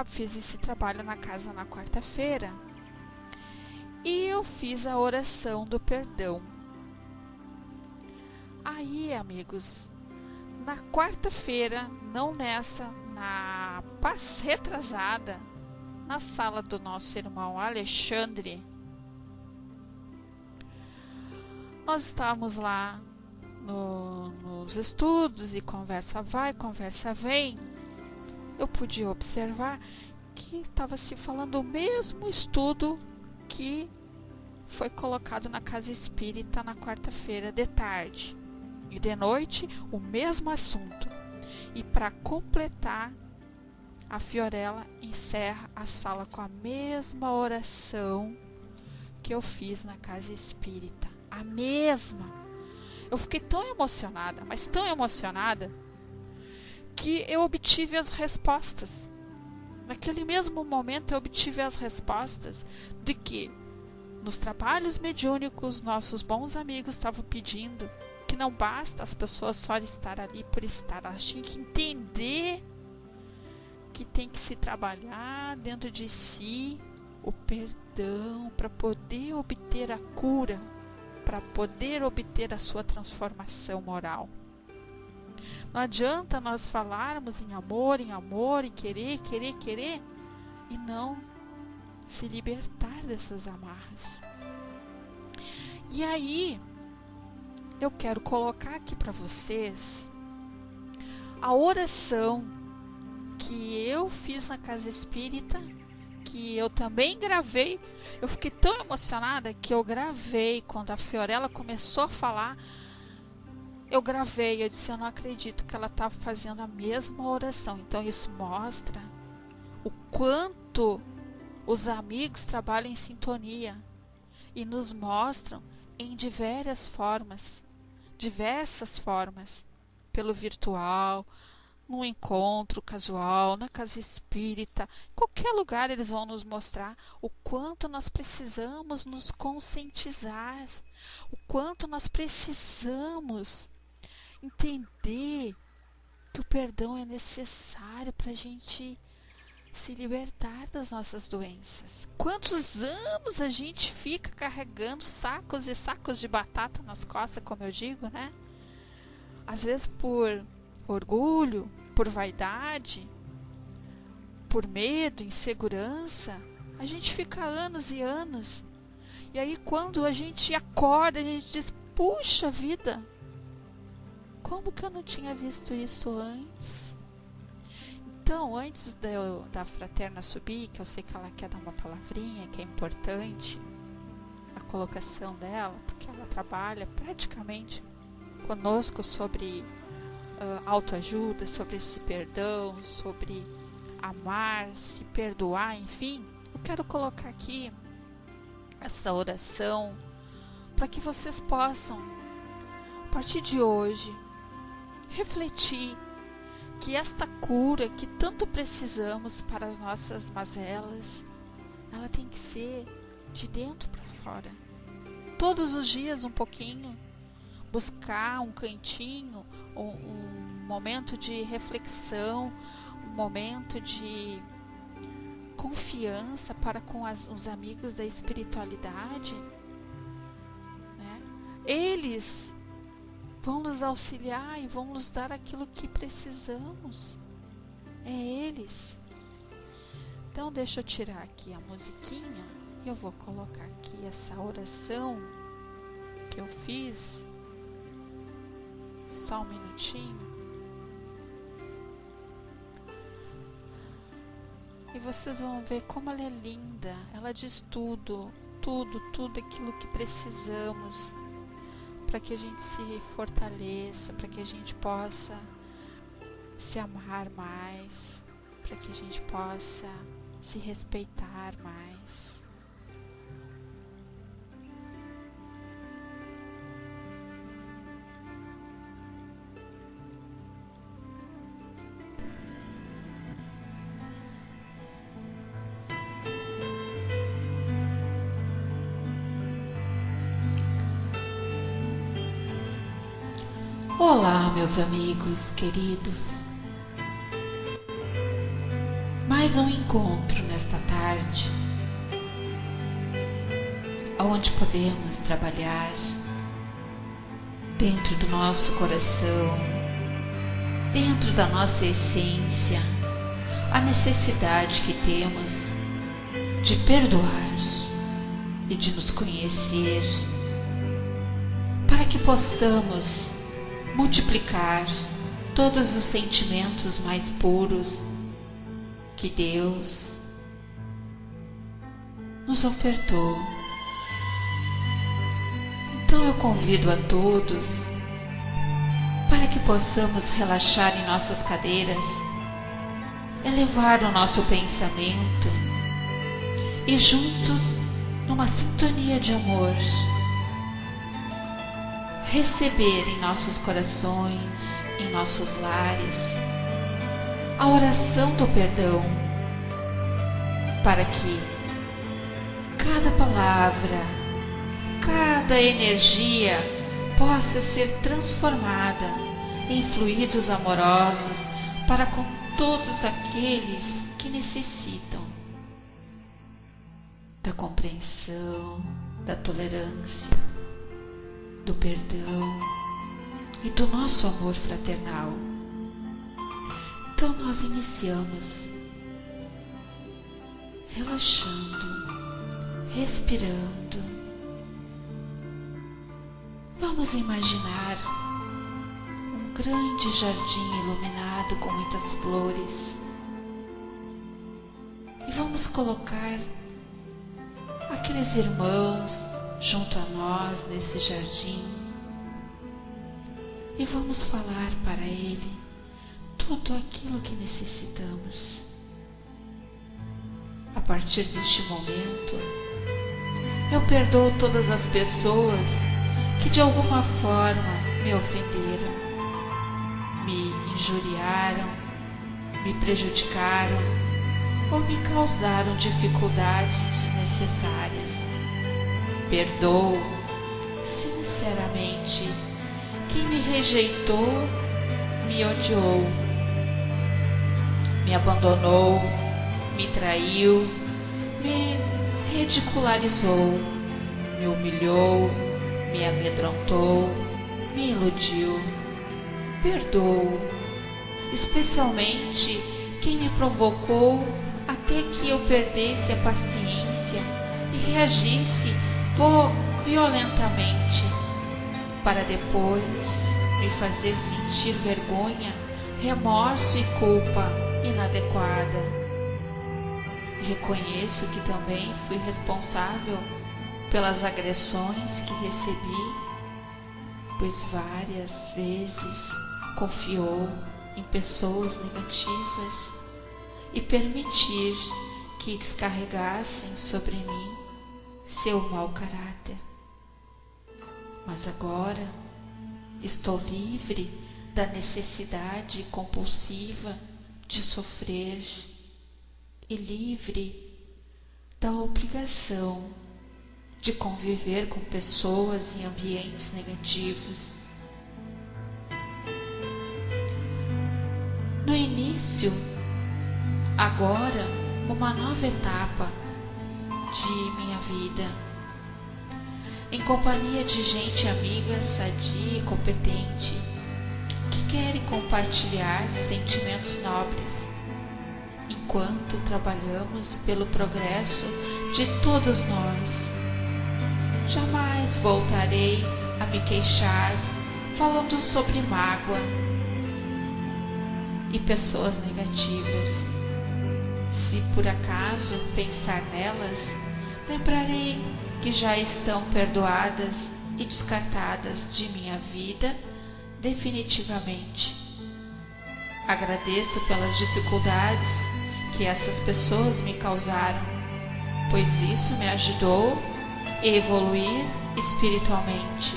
fiz esse trabalho na casa na quarta-feira e eu fiz a oração do perdão. Aí, amigos, na quarta-feira, não nessa, na retrasada, na sala do nosso irmão Alexandre, nós estávamos lá nos estudos e conversa vai, conversa vem. Eu podia observar que estava se falando o mesmo estudo que foi colocado na casa espírita na quarta-feira de tarde. E de noite, o mesmo assunto. E para completar, a Fiorella encerra a sala com a mesma oração que eu fiz na casa espírita. A mesma. Eu fiquei tão emocionada, mas tão emocionada, que eu obtive as respostas. Naquele mesmo momento eu obtive as respostas de que nos trabalhos mediúnicos nossos bons amigos estavam pedindo que não basta as pessoas só estar ali por estar, elas tinham que entender que tem que se trabalhar dentro de si o perdão para poder obter a cura, para poder obter a sua transformação moral. Não adianta nós falarmos em amor, e querer, e não se libertar dessas amarras. E aí, eu quero colocar aqui para vocês a oração que eu fiz na casa espírita, que eu também gravei. Eu fiquei tão emocionada que eu gravei. Quando a Fiorella começou a falar, eu gravei. Eu disse, eu não acredito que ela estava fazendo a mesma oração. Então isso mostra o quanto os amigos trabalham em sintonia e nos mostram em diversas formas, pelo virtual, num encontro casual, na casa espírita, em qualquer lugar eles vão nos mostrar o quanto nós precisamos nos conscientizar, o quanto nós precisamos entender que o perdão é necessário para a gente se libertar das nossas doenças. Quantos anos a gente fica carregando sacos e sacos de batata nas costas, como eu digo, né? Às vezes por orgulho, por vaidade, por medo, insegurança, a gente fica anos e anos. E aí quando a gente acorda, a gente diz, puxa vida, como que eu não tinha visto isso antes? Então, antes da fraterna subir, que eu sei que ela quer dar uma palavrinha, que é importante, a colocação dela, porque ela trabalha praticamente conosco sobre autoajuda, sobre esse perdão, sobre amar, se perdoar, enfim. Eu quero colocar aqui essa oração para que vocês possam, a partir de hoje, refletir que esta cura que tanto precisamos para as nossas mazelas, ela tem que ser de dentro para fora. Todos os dias um pouquinho, buscar um cantinho, um momento de reflexão, um momento de confiança para com os amigos da espiritualidade, né? Eles vão nos auxiliar e vão nos dar aquilo que precisamos. É eles. Então deixa eu tirar aqui a musiquinha e eu vou colocar aqui essa oração que eu fiz. Só um minutinho. E vocês vão ver como ela é linda. Ela diz tudo aquilo que precisamos para que a gente se fortaleça, para que a gente possa se amar mais, para que a gente possa se respeitar mais. Olá, meus amigos queridos. Mais um encontro nesta tarde, onde podemos trabalhar dentro do nosso coração, dentro da nossa essência, a necessidade que temos de perdoar e de nos conhecer, para que possamos multiplicar todos os sentimentos mais puros que Deus nos ofertou. Então eu convido a todos para que possamos relaxar em nossas cadeiras, elevar o nosso pensamento e juntos, numa sintonia de amor, receber em nossos corações, em nossos lares, a oração do perdão, para que cada palavra, cada energia possa ser transformada em fluidos amorosos para com todos aqueles que necessitam da compreensão, da tolerância, do perdão e do nosso amor fraternal. Então nós iniciamos relaxando, respirando. Vamos imaginar um grande jardim iluminado com muitas flores e vamos colocar aqueles irmãos junto a nós nesse jardim e vamos falar para ele tudo aquilo que necessitamos. A partir deste momento, eu perdoo todas as pessoas que de alguma forma me ofenderam, me injuriaram, me prejudicaram ou me causaram dificuldades desnecessárias. Perdoo sinceramente quem me rejeitou, me odiou, me abandonou, me traiu, me ridicularizou, me humilhou, me amedrontou, me iludiu. Perdoo, especialmente quem me provocou até que eu perdesse a paciência e reagisse violentamente, para depois me fazer sentir vergonha, remorso e culpa inadequada. Reconheço que também fui responsável pelas agressões que recebi, pois várias vezes confiou em pessoas negativas e permitir que descarregassem sobre mim seu mau caráter. Mas agora estou livre da necessidade compulsiva de sofrer e livre da obrigação de conviver com pessoas em ambientes negativos. No início, agora, uma nova etapa de minha vida, em companhia de gente amiga, sadia e competente, que querem compartilhar sentimentos nobres, enquanto trabalhamos pelo progresso de todos nós. Jamais voltarei a me queixar falando sobre mágoa e pessoas negativas. Se por acaso pensar nelas, lembrarei que já estão perdoadas e descartadas de minha vida definitivamente. Agradeço pelas dificuldades que essas pessoas me causaram, pois isso me ajudou a evoluir espiritualmente.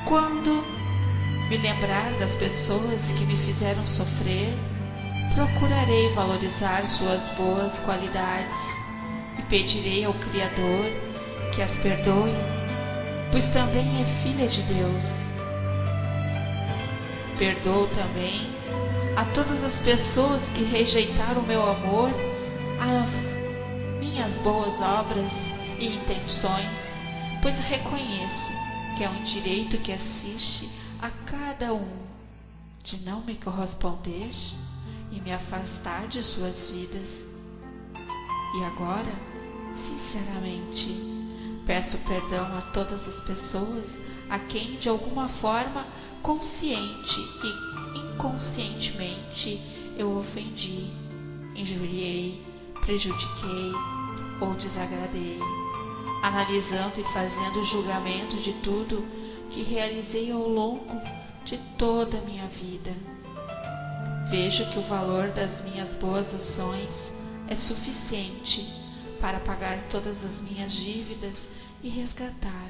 Quando me lembrar das pessoas que me fizeram sofrer, procurarei valorizar suas boas qualidades e pedirei ao Criador que as perdoe, pois também é filha de Deus. Perdoo também a todas as pessoas que rejeitaram o meu amor, as minhas boas obras e intenções, pois reconheço que é um direito que assiste a cada um de não me corresponder e me afastar de suas vidas. E agora, sinceramente, peço perdão a todas as pessoas a quem de alguma forma, consciente e inconscientemente, eu ofendi, injuriei, prejudiquei ou desagradei, analisando e fazendo julgamento de tudo que realizei ao longo de toda a minha vida. Vejo que o valor das minhas boas ações é suficiente para pagar todas as minhas dívidas e resgatar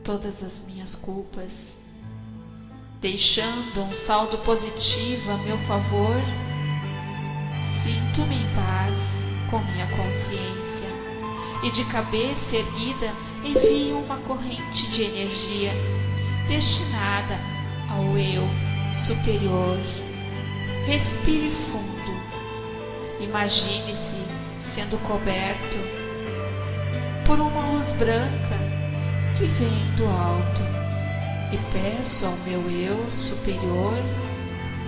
todas as minhas culpas. Deixando um saldo positivo a meu favor, sinto-me em paz com minha consciência e de cabeça erguida envio uma corrente de energia destinada ao eu superior. Respire fundo. Imagine-se sendo coberto por uma luz branca que vem do alto e peço ao meu eu superior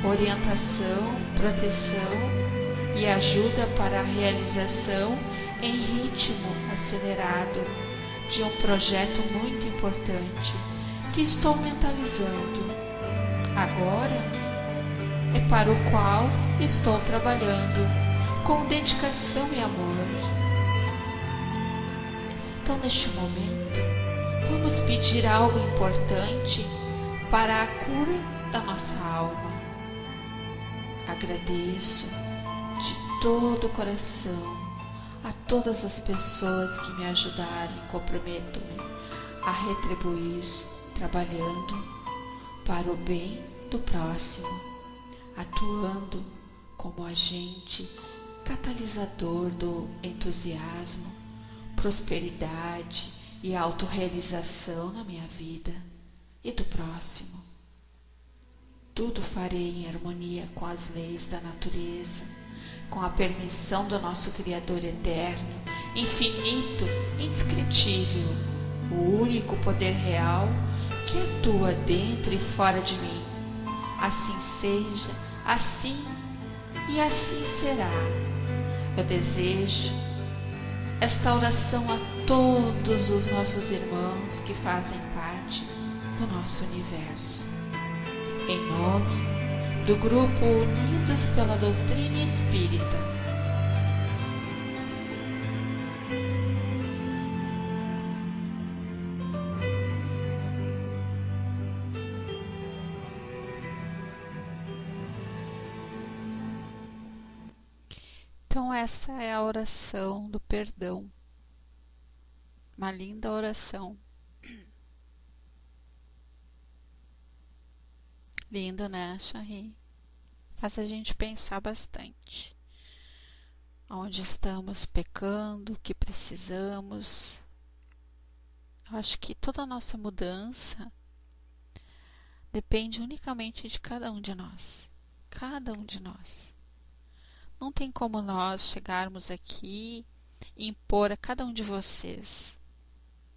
orientação, proteção e ajuda para a realização em ritmo acelerado de um projeto muito importante que estou mentalizando agora, é para o qual estou trabalhando com dedicação e amor. Então, neste momento, vamos pedir algo importante para a cura da nossa alma. Agradeço de todo o coração a todas as pessoas que me ajudaram e comprometo-me a retribuir trabalhando para o bem do próximo, atuando como agente catalisador do entusiasmo, prosperidade e autorrealização na minha vida e do próximo. Tudo farei em harmonia com as leis da natureza, com a permissão do nosso Criador eterno, infinito, indescritível, o único poder real que atua dentro e fora de mim. Assim seja, assim E assim será. Eu desejo esta oração a todos os nossos irmãos que fazem parte do nosso universo. Em nome do Grupo Unidos pela Doutrina Espírita. Então essa é a oração do perdão. Uma linda oração. Lindo, né, Charri? Faz a gente pensar bastante. Onde estamos pecando, o que precisamos. Eu acho que toda a nossa mudança depende unicamente de cada um de nós. Cada um de nós. Não tem como nós chegarmos aqui e impor a cada um de vocês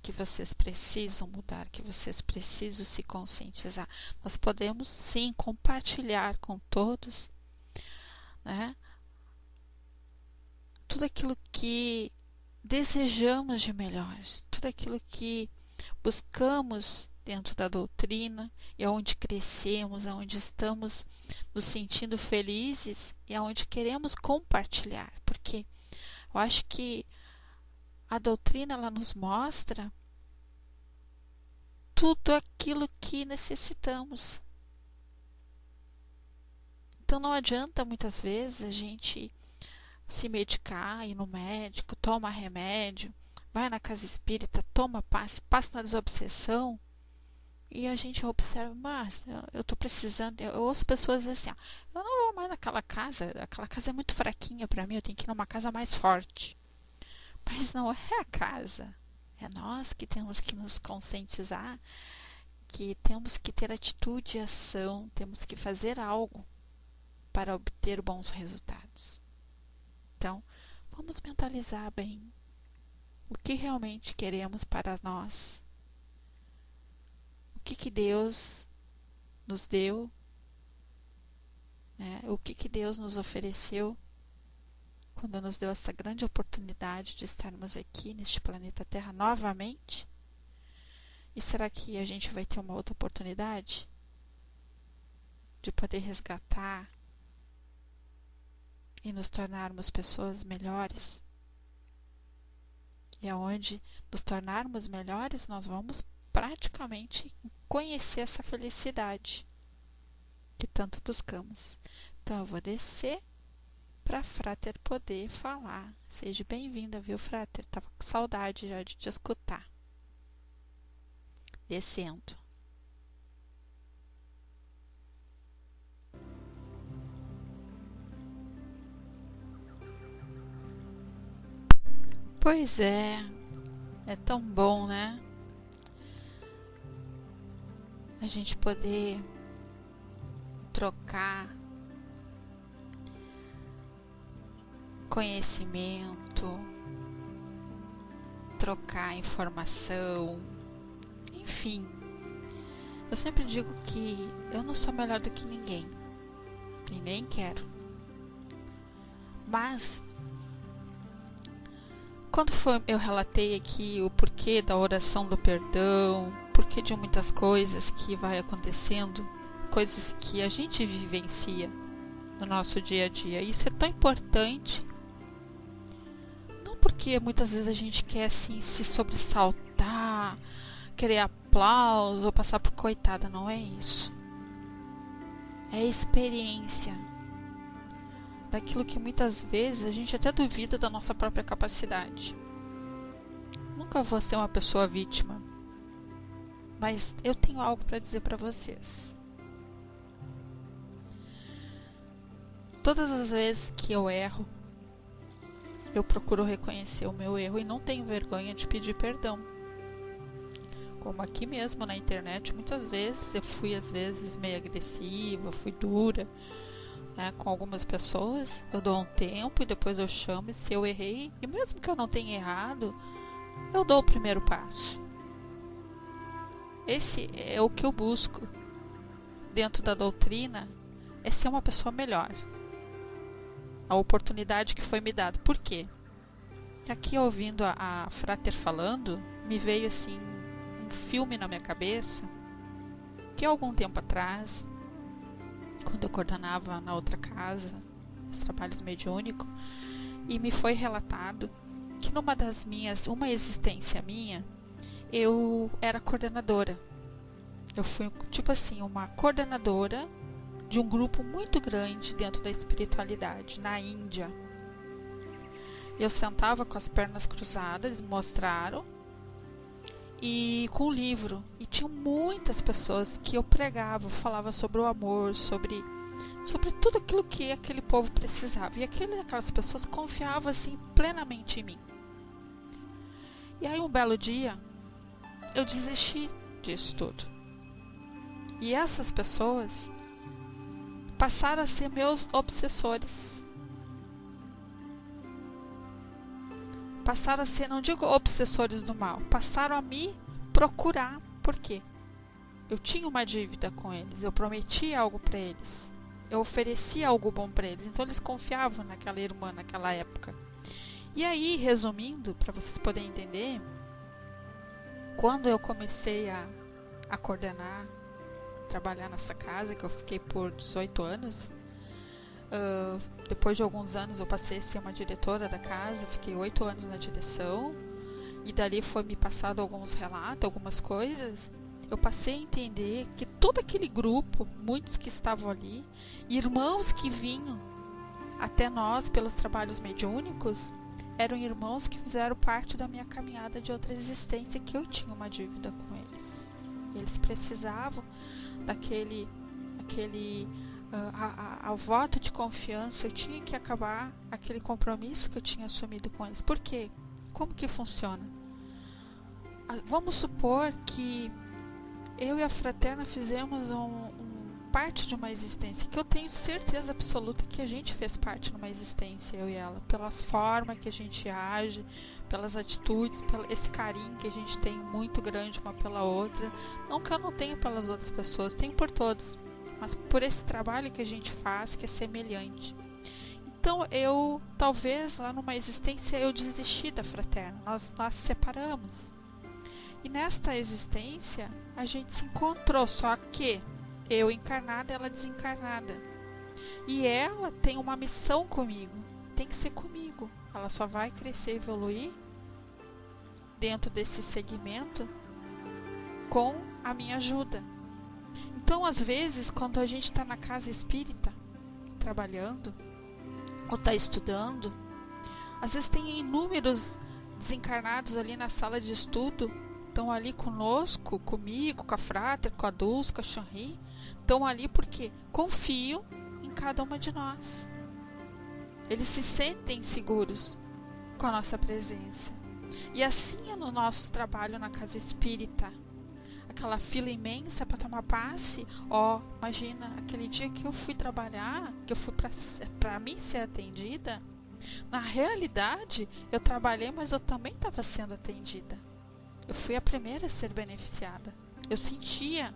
que vocês precisam mudar, que vocês precisam se conscientizar. Nós podemos sim compartilhar com todos, né, tudo aquilo que desejamos de melhor, tudo aquilo que buscamos dentro da doutrina e aonde crescemos, aonde estamos nos sentindo felizes e aonde queremos compartilhar, porque eu acho que a doutrina ela nos mostra tudo aquilo que necessitamos. Então não adianta muitas vezes a gente se medicar, ir no médico, toma remédio, vai na casa espírita, toma passe, passa na desobsessão e a gente observa, mas eu estou precisando. Eu ouço pessoas dizer assim, eu não vou mais naquela casa é muito fraquinha para mim, eu tenho que ir numa casa mais forte. Mas não é a casa, é nós que temos que nos conscientizar, que temos que ter atitude e ação, temos que fazer algo para obter bons resultados. Então, vamos mentalizar bem o que realmente queremos para nós, o que Deus nos deu, né? O que Deus nos ofereceu quando nos deu essa grande oportunidade de estarmos aqui neste planeta Terra novamente. E será que a gente vai ter uma outra oportunidade de poder resgatar e nos tornarmos pessoas melhores? E aonde nos tornarmos melhores, nós vamos praticamente conhecer essa felicidade que tanto buscamos. Então eu vou descer para Frater poder falar. Seja bem-vinda, viu, Frater? Tava com saudade já de te escutar. Descendo. Pois é tão bom, né? A gente poder trocar conhecimento, trocar informação, enfim. Eu sempre digo que eu não sou melhor do que ninguém e nem quero. Mas quando eu relatei aqui o porquê da oração do perdão, porquê de muitas coisas que vai acontecendo, coisas que a gente vivencia no nosso dia a dia, isso é tão importante. Não porque muitas vezes a gente quer assim se sobressaltar, querer aplauso ou passar por coitada, não é isso. É a experiência daquilo que muitas vezes a gente até duvida da nossa própria capacidade. Nunca vou ser uma pessoa vítima, mas eu tenho algo para dizer para vocês. Todas as vezes que eu erro, eu procuro reconhecer o meu erro e não tenho vergonha de pedir perdão. Como aqui mesmo na internet, muitas vezes eu fui às vezes meio agressiva, fui dura, né, com algumas pessoas. Eu dou um tempo e depois eu chamo, e se eu errei, e mesmo que eu não tenha errado, eu dou o primeiro passo. Esse é o que eu busco dentro da doutrina, é ser uma pessoa melhor. a oportunidade que foi me dada. Por quê? Aqui, ouvindo a Frater falando, me veio assim um filme na minha cabeça, que algum tempo atrás, quando eu coordenava na outra casa os trabalhos mediúnicos, e me foi relatado que uma existência minha, eu era coordenadora. Eu fui, tipo assim, uma coordenadora de um grupo muito grande dentro da espiritualidade, na Índia. Eu sentava com as pernas cruzadas, eles mostraram, e com o livro. E tinham muitas pessoas que eu pregava, falava sobre o amor, sobre tudo aquilo que aquele povo precisava. E aquelas pessoas confiavam assim plenamente em mim. E aí um belo dia, eu desisti disso tudo. E essas pessoas passaram a ser meus obsessores. Passaram a ser, não digo obsessores do mal, passaram a me procurar. Por quê? Eu tinha uma dívida com eles, eu prometia algo para eles, eu oferecia algo bom para eles, então eles confiavam naquela irmã naquela época. E aí, resumindo, para vocês poderem entender, quando eu comecei a coordenar, trabalhar nessa casa, que eu fiquei por 18 anos, depois de alguns anos eu passei a ser uma diretora da casa, fiquei 8 anos na direção, e dali foi me passado alguns relatos, algumas coisas. Eu passei a entender que todo aquele grupo, muitos que estavam ali, irmãos que vinham até nós pelos trabalhos mediúnicos, eram irmãos que fizeram parte da minha caminhada de outra existência, que eu tinha uma dívida com eles. Eles precisavam daquele ao voto de confiança. Eu tinha que acabar aquele compromisso que eu tinha assumido com eles. Por quê? Como que funciona? Vamos supor que eu e a fraterna fizemos parte de uma existência, que eu tenho certeza absoluta que a gente fez parte de uma existência, eu e ela, pelas formas que a gente age, pelas atitudes, pelo esse carinho que a gente tem muito grande uma pela outra. Não que eu não tenha pelas outras pessoas, tenho por todos, mas por esse trabalho que a gente faz, que é semelhante. Então eu, talvez lá numa existência, eu desisti da fraterna, nós separamos. E nesta existência a gente se encontrou, só que eu encarnada, ela desencarnada. E ela tem uma missão comigo, tem que ser comigo. Ela só vai crescer e evoluir dentro desse segmento com a minha ajuda. Então, às vezes, quando a gente está na casa espírita, trabalhando, ou está estudando, às vezes tem inúmeros desencarnados ali na sala de estudo, estão ali conosco, comigo, com a Frater, com a Dulce, com a Chanri, estão ali porque confiam em cada uma de nós. Eles se sentem seguros com a nossa presença. E assim é no nosso trabalho na casa espírita. Aquela fila imensa para tomar passe. Imagina, aquele dia que eu fui trabalhar, que eu fui para mim ser atendida, na realidade eu trabalhei, mas eu também estava sendo atendida. Eu fui a primeira a ser beneficiada. Eu sentia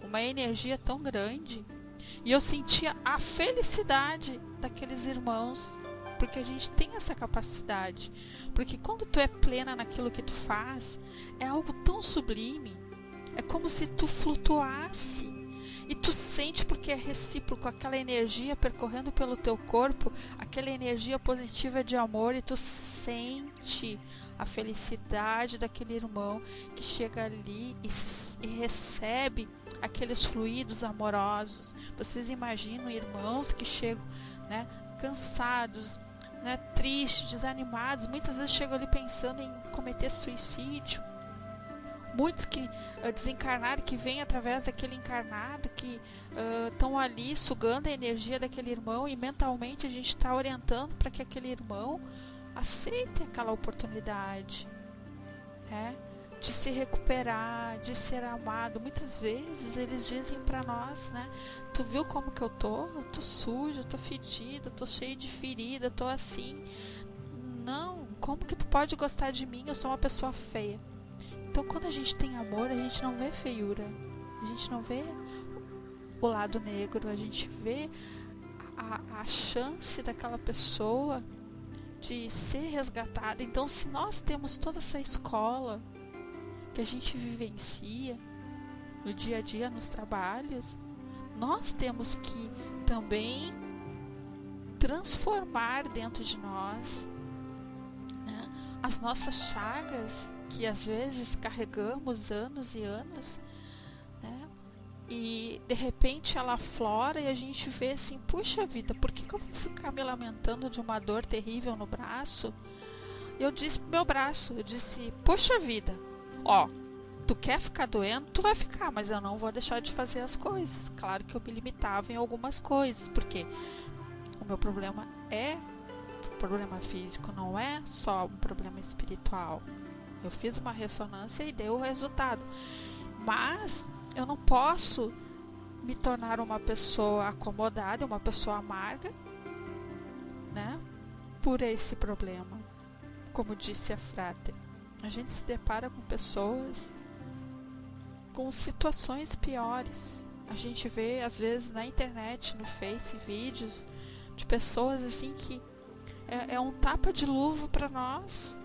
uma energia tão grande. E eu sentia a felicidade daqueles irmãos. Porque a gente tem essa capacidade. Porque quando tu é plena naquilo que tu faz, é algo tão sublime. É como se tu flutuasse. E tu sente, porque é recíproco, aquela energia percorrendo pelo teu corpo, aquela energia positiva de amor, e tu sente a felicidade daquele irmão que chega ali e recebe aqueles fluidos amorosos. Vocês imaginam irmãos que chegam, né, cansados, né, tristes, desanimados, muitas vezes chegam ali pensando em cometer suicídio. Muitos que desencarnaram, que vêm através daquele encarnado, que estão ali sugando a energia daquele irmão, e mentalmente a gente está orientando para que aquele irmão aceite aquela oportunidade, de se recuperar, de ser amado. Muitas vezes eles dizem para nós, né? Tu viu como que eu tô? Eu tô suja, eu tô fedida, eu tô cheio de ferida, eu tô assim. Não, como que tu pode gostar de mim? Eu sou uma pessoa feia. Então, quando a gente tem amor, a gente não vê feiura, a gente não vê o lado negro, a gente vê a chance daquela pessoa de ser resgatada. Então, se nós temos toda essa escola que a gente vivencia no dia a dia, nos trabalhos, nós temos que também transformar dentro de nós, né, as nossas chagas que às vezes carregamos anos e anos, né, e de repente ela aflora e a gente vê assim, puxa vida, por que eu vou ficar me lamentando de uma dor terrível no braço? Eu disse pro meu braço, eu disse, puxa vida, ó, tu quer ficar doendo? Tu vai ficar, mas eu não vou deixar de fazer as coisas. Claro que eu me limitava em algumas coisas, porque o meu problema é problema físico, não é só um problema espiritual. Eu fiz uma ressonância e deu o resultado. Mas eu não posso me tornar uma pessoa acomodada, uma pessoa amarga, né, por esse problema. Como disse a Frater, a gente se depara com pessoas com situações piores. A gente vê às vezes na internet, no Face, vídeos de pessoas assim que é um tapa de luva para nós.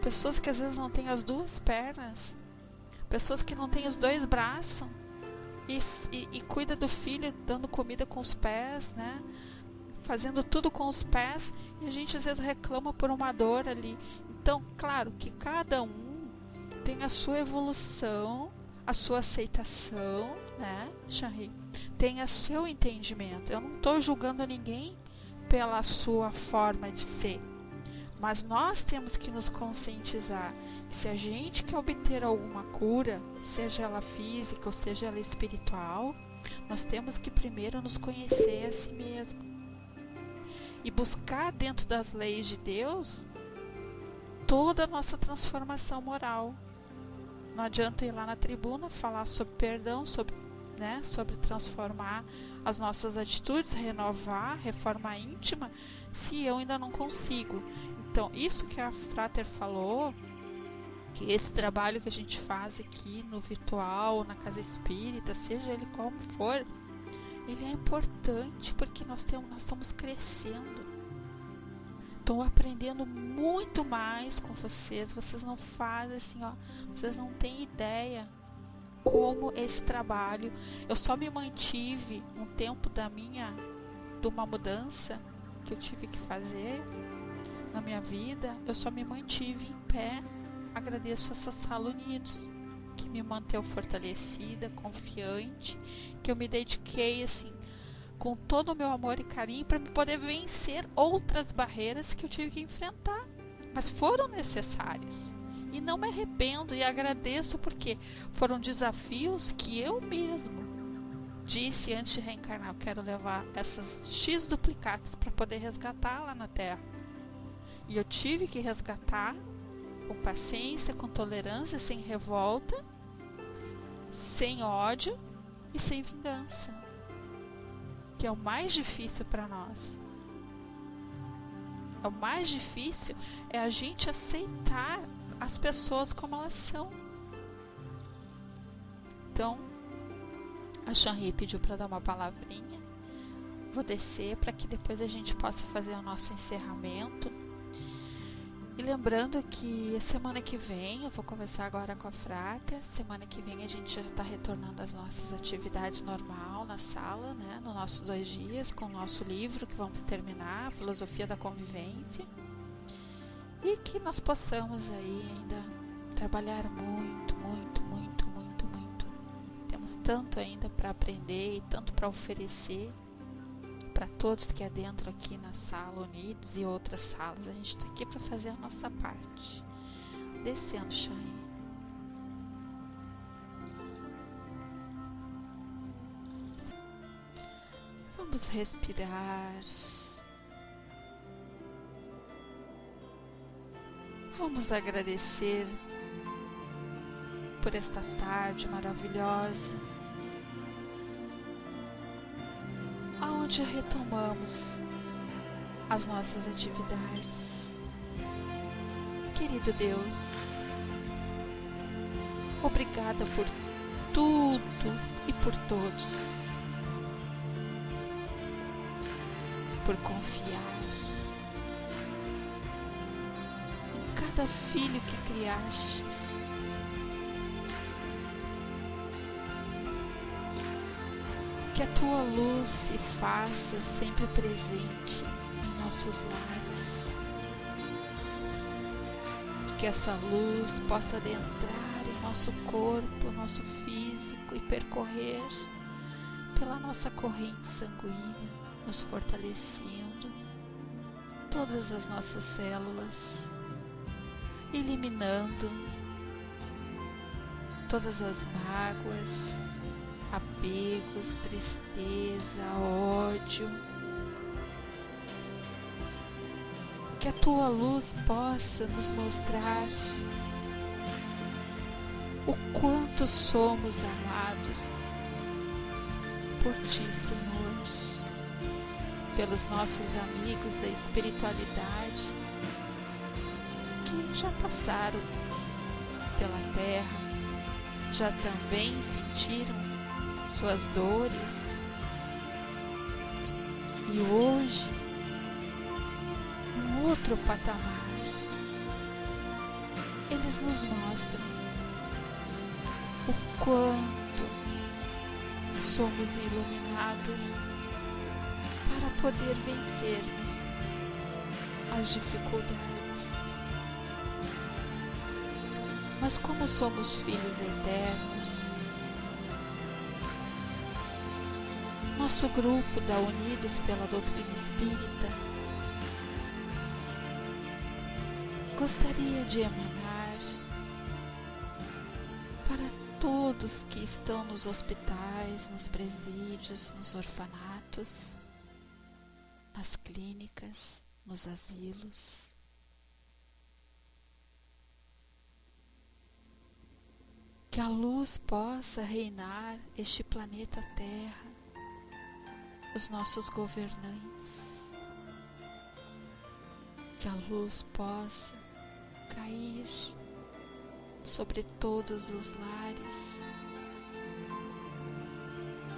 Pessoas que às vezes não têm as duas pernas, pessoas que não têm os dois braços e cuida do filho dando comida com os pés, né? Fazendo tudo com os pés, e a gente às vezes reclama por uma dor ali. Então, claro que cada um tem a sua evolução, a sua aceitação, né, Shari? Tem o seu entendimento. Eu não estou julgando ninguém pela sua forma de ser, mas nós temos que nos conscientizar que se a gente quer obter alguma cura, seja ela física ou seja ela espiritual, nós temos que primeiro nos conhecer a si mesmo e buscar dentro das leis de Deus toda a nossa transformação moral. Não adianta ir lá na tribuna falar sobre perdão, sobre transformar as nossas atitudes, renovar, reforma íntima, se eu ainda não consigo. Então, isso que a Frater falou, que esse trabalho que a gente faz aqui no virtual, na casa espírita, seja ele como for, ele é importante porque nós estamos crescendo. Estou aprendendo muito mais com vocês. Vocês não fazem assim, ó. Vocês não têm ideia como esse trabalho. Eu só me mantive um tempo de uma mudança que eu tive que fazer na minha vida. Eu só me mantive em pé. Agradeço essa sala Unidos, que me manteve fortalecida, confiante, que eu me dediquei assim com todo o meu amor e carinho para poder vencer outras barreiras que eu tive que enfrentar, mas foram necessárias. E não me arrependo e agradeço porque foram desafios que eu mesmo disse antes de reencarnar, eu quero levar essas X duplicatas para poder resgatar lá na Terra. E eu tive que resgatar com paciência, com tolerância, sem revolta, sem ódio e sem vingança, que é o mais difícil para nós. O mais difícil é a gente aceitar as pessoas como elas são. Então, a Shari pediu para dar uma palavrinha. Vou descer para que depois a gente possa fazer o nosso encerramento. E lembrando que semana que vem, eu vou conversar agora com a Frater, semana que vem a gente já está retornando às nossas atividades normal na sala, né, nos nossos 2 dias, com o nosso livro que vamos terminar, Filosofia da Convivência, e que nós possamos aí ainda trabalhar muito, muito, muito, muito, muito. Temos tanto ainda para aprender e tanto para oferecer para todos que adentram aqui na sala Unidos e outras salas. A gente está aqui para fazer a nossa parte. Descendo, Shai. Vamos respirar. Vamos agradecer por esta tarde maravilhosa, onde retomamos as nossas atividades. Querido Deus, obrigada por tudo e por todos. por confiar em cada filho que criaste. Que a tua luz se faça sempre presente em nossos lares. Que essa luz possa adentrar em nosso corpo, nosso físico e percorrer pela nossa corrente sanguínea, nos fortalecendo todas as nossas células, eliminando todas as mágoas, apegos, tristeza, ódio. Que a tua luz possa nos mostrar o quanto somos amados por ti, Senhor, pelos nossos amigos da espiritualidade que já passaram pela terra, já também sentiram suas dores e hoje um outro patamar eles nos mostram o quanto somos iluminados para poder vencermos as dificuldades. Mas como somos filhos eternos, nosso grupo da Unidos pela Doutrina Espírita gostaria de emanar para todos que estão nos hospitais, nos presídios, nos orfanatos, nas clínicas, nos asilos, que a luz possa reinar este planeta Terra, os nossos governantes, que a luz possa cair sobre todos os lares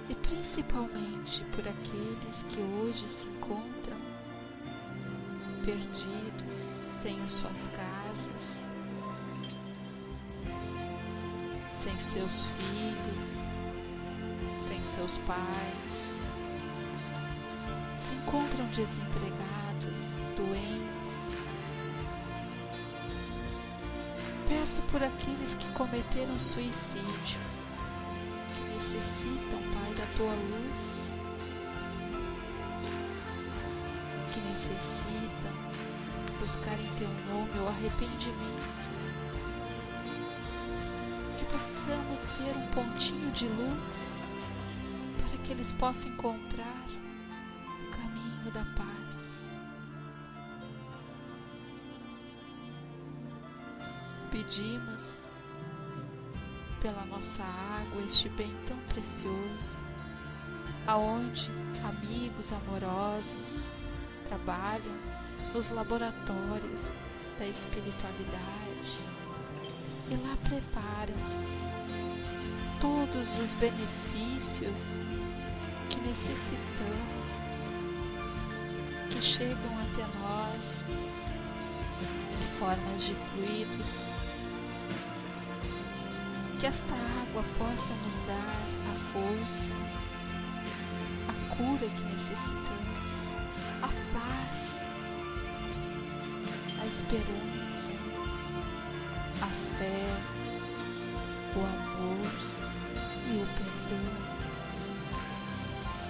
e principalmente por aqueles que hoje se encontram perdidos, sem suas casas, sem seus filhos, sem seus pais, se encontram desempregados, doentes. Peço por aqueles que cometeram suicídio, que necessitam, Pai, da tua luz, que necessitam buscar em teu nome o arrependimento, que possamos ser um pontinho de luz para que eles possam encontrar o caminho da paz. Pedimos pela nossa água, este bem tão precioso, aonde amigos amorosos trabalham nos laboratórios da espiritualidade e lá preparam todos os benefícios que necessitamos, que chegam até nós em formas de fluidos. Que esta água possa nos dar a força, a cura que necessitamos, a paz, a esperança, a fé, o amor e o perdão.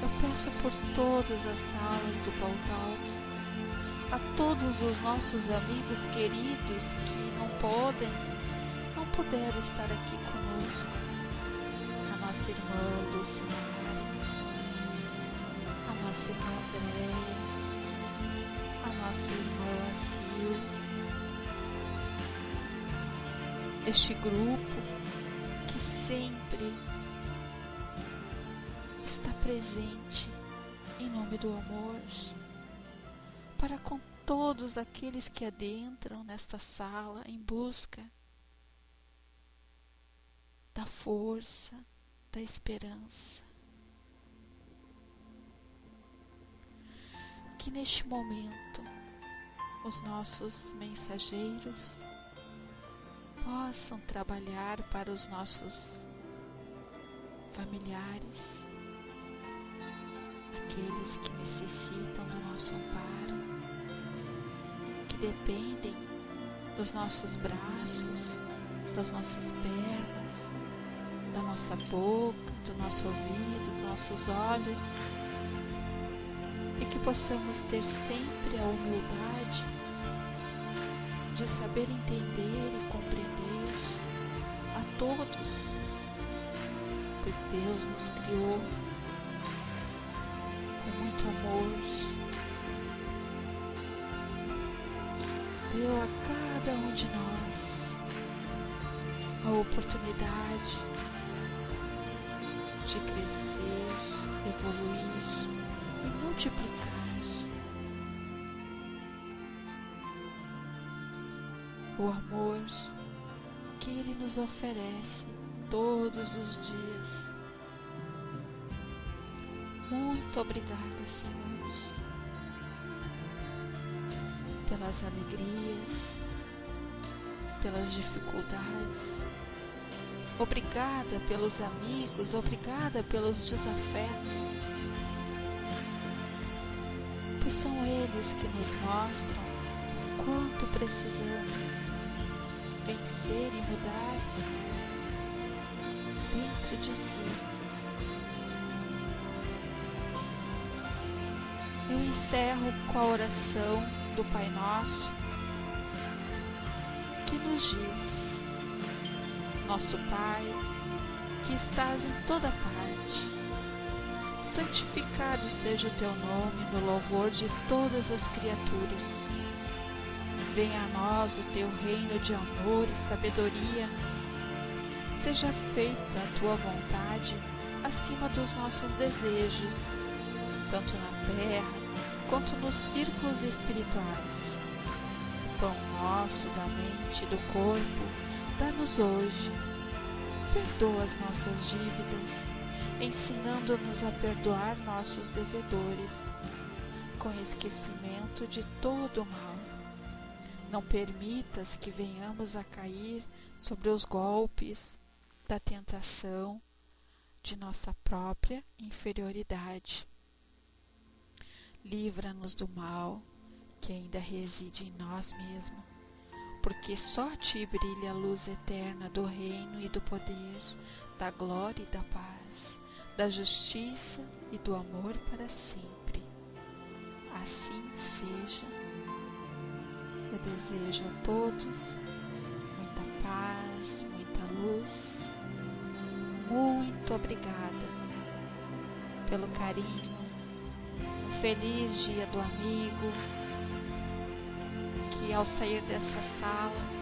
Eu peço por todas as salas do Pautalk, a todos os nossos amigos queridos que não puderam estar aqui conosco, a nossa irmã Lucinária, a nossa irmã Andréia, a nossa irmã Silvia, este grupo que sempre está presente em nome do amor, para com todos aqueles que adentram nesta sala em busca da força, da esperança. que neste momento os nossos mensageiros possam trabalhar para os nossos familiares, aqueles que necessitam do nosso amparo, que dependem dos nossos braços, das nossas pernas, da nossa boca, do nosso ouvido, dos nossos olhos, e que possamos ter sempre a humildade de saber entender e compreender a todos, pois Deus nos criou com muito amor, deu a cada um de nós a oportunidade de crescer, evoluir e multiplicar. O amor que Ele nos oferece todos os dias. Muito obrigada, Senhor, pelas alegrias, pelas dificuldades. Obrigada pelos amigos, obrigada pelos desafetos, pois são eles que nos mostram quanto precisamos vencer e mudar dentro de si. Eu encerro com a oração do Pai Nosso, que nos diz: Nosso Pai, que estás em toda parte, santificado seja o teu nome no louvor de todas as criaturas. Venha a nós o teu reino de amor e sabedoria. Seja feita a tua vontade acima dos nossos desejos, tanto na terra quanto nos círculos espirituais. Pão nosso da mente e do corpo, dá-nos hoje. Perdoa as nossas dívidas, ensinando-nos a perdoar nossos devedores, com esquecimento de todo o mal. Não permitas que venhamos a cair sobre os golpes da tentação de nossa própria inferioridade. Livra-nos do mal que ainda reside em nós mesmos, porque só a ti brilha a luz eterna do reino e do poder, da glória e da paz, da justiça e do amor para sempre. Assim seja. Eu desejo a todos muita paz, muita luz. Muito obrigada pelo carinho. Um feliz dia do amigo, que ao sair dessa sala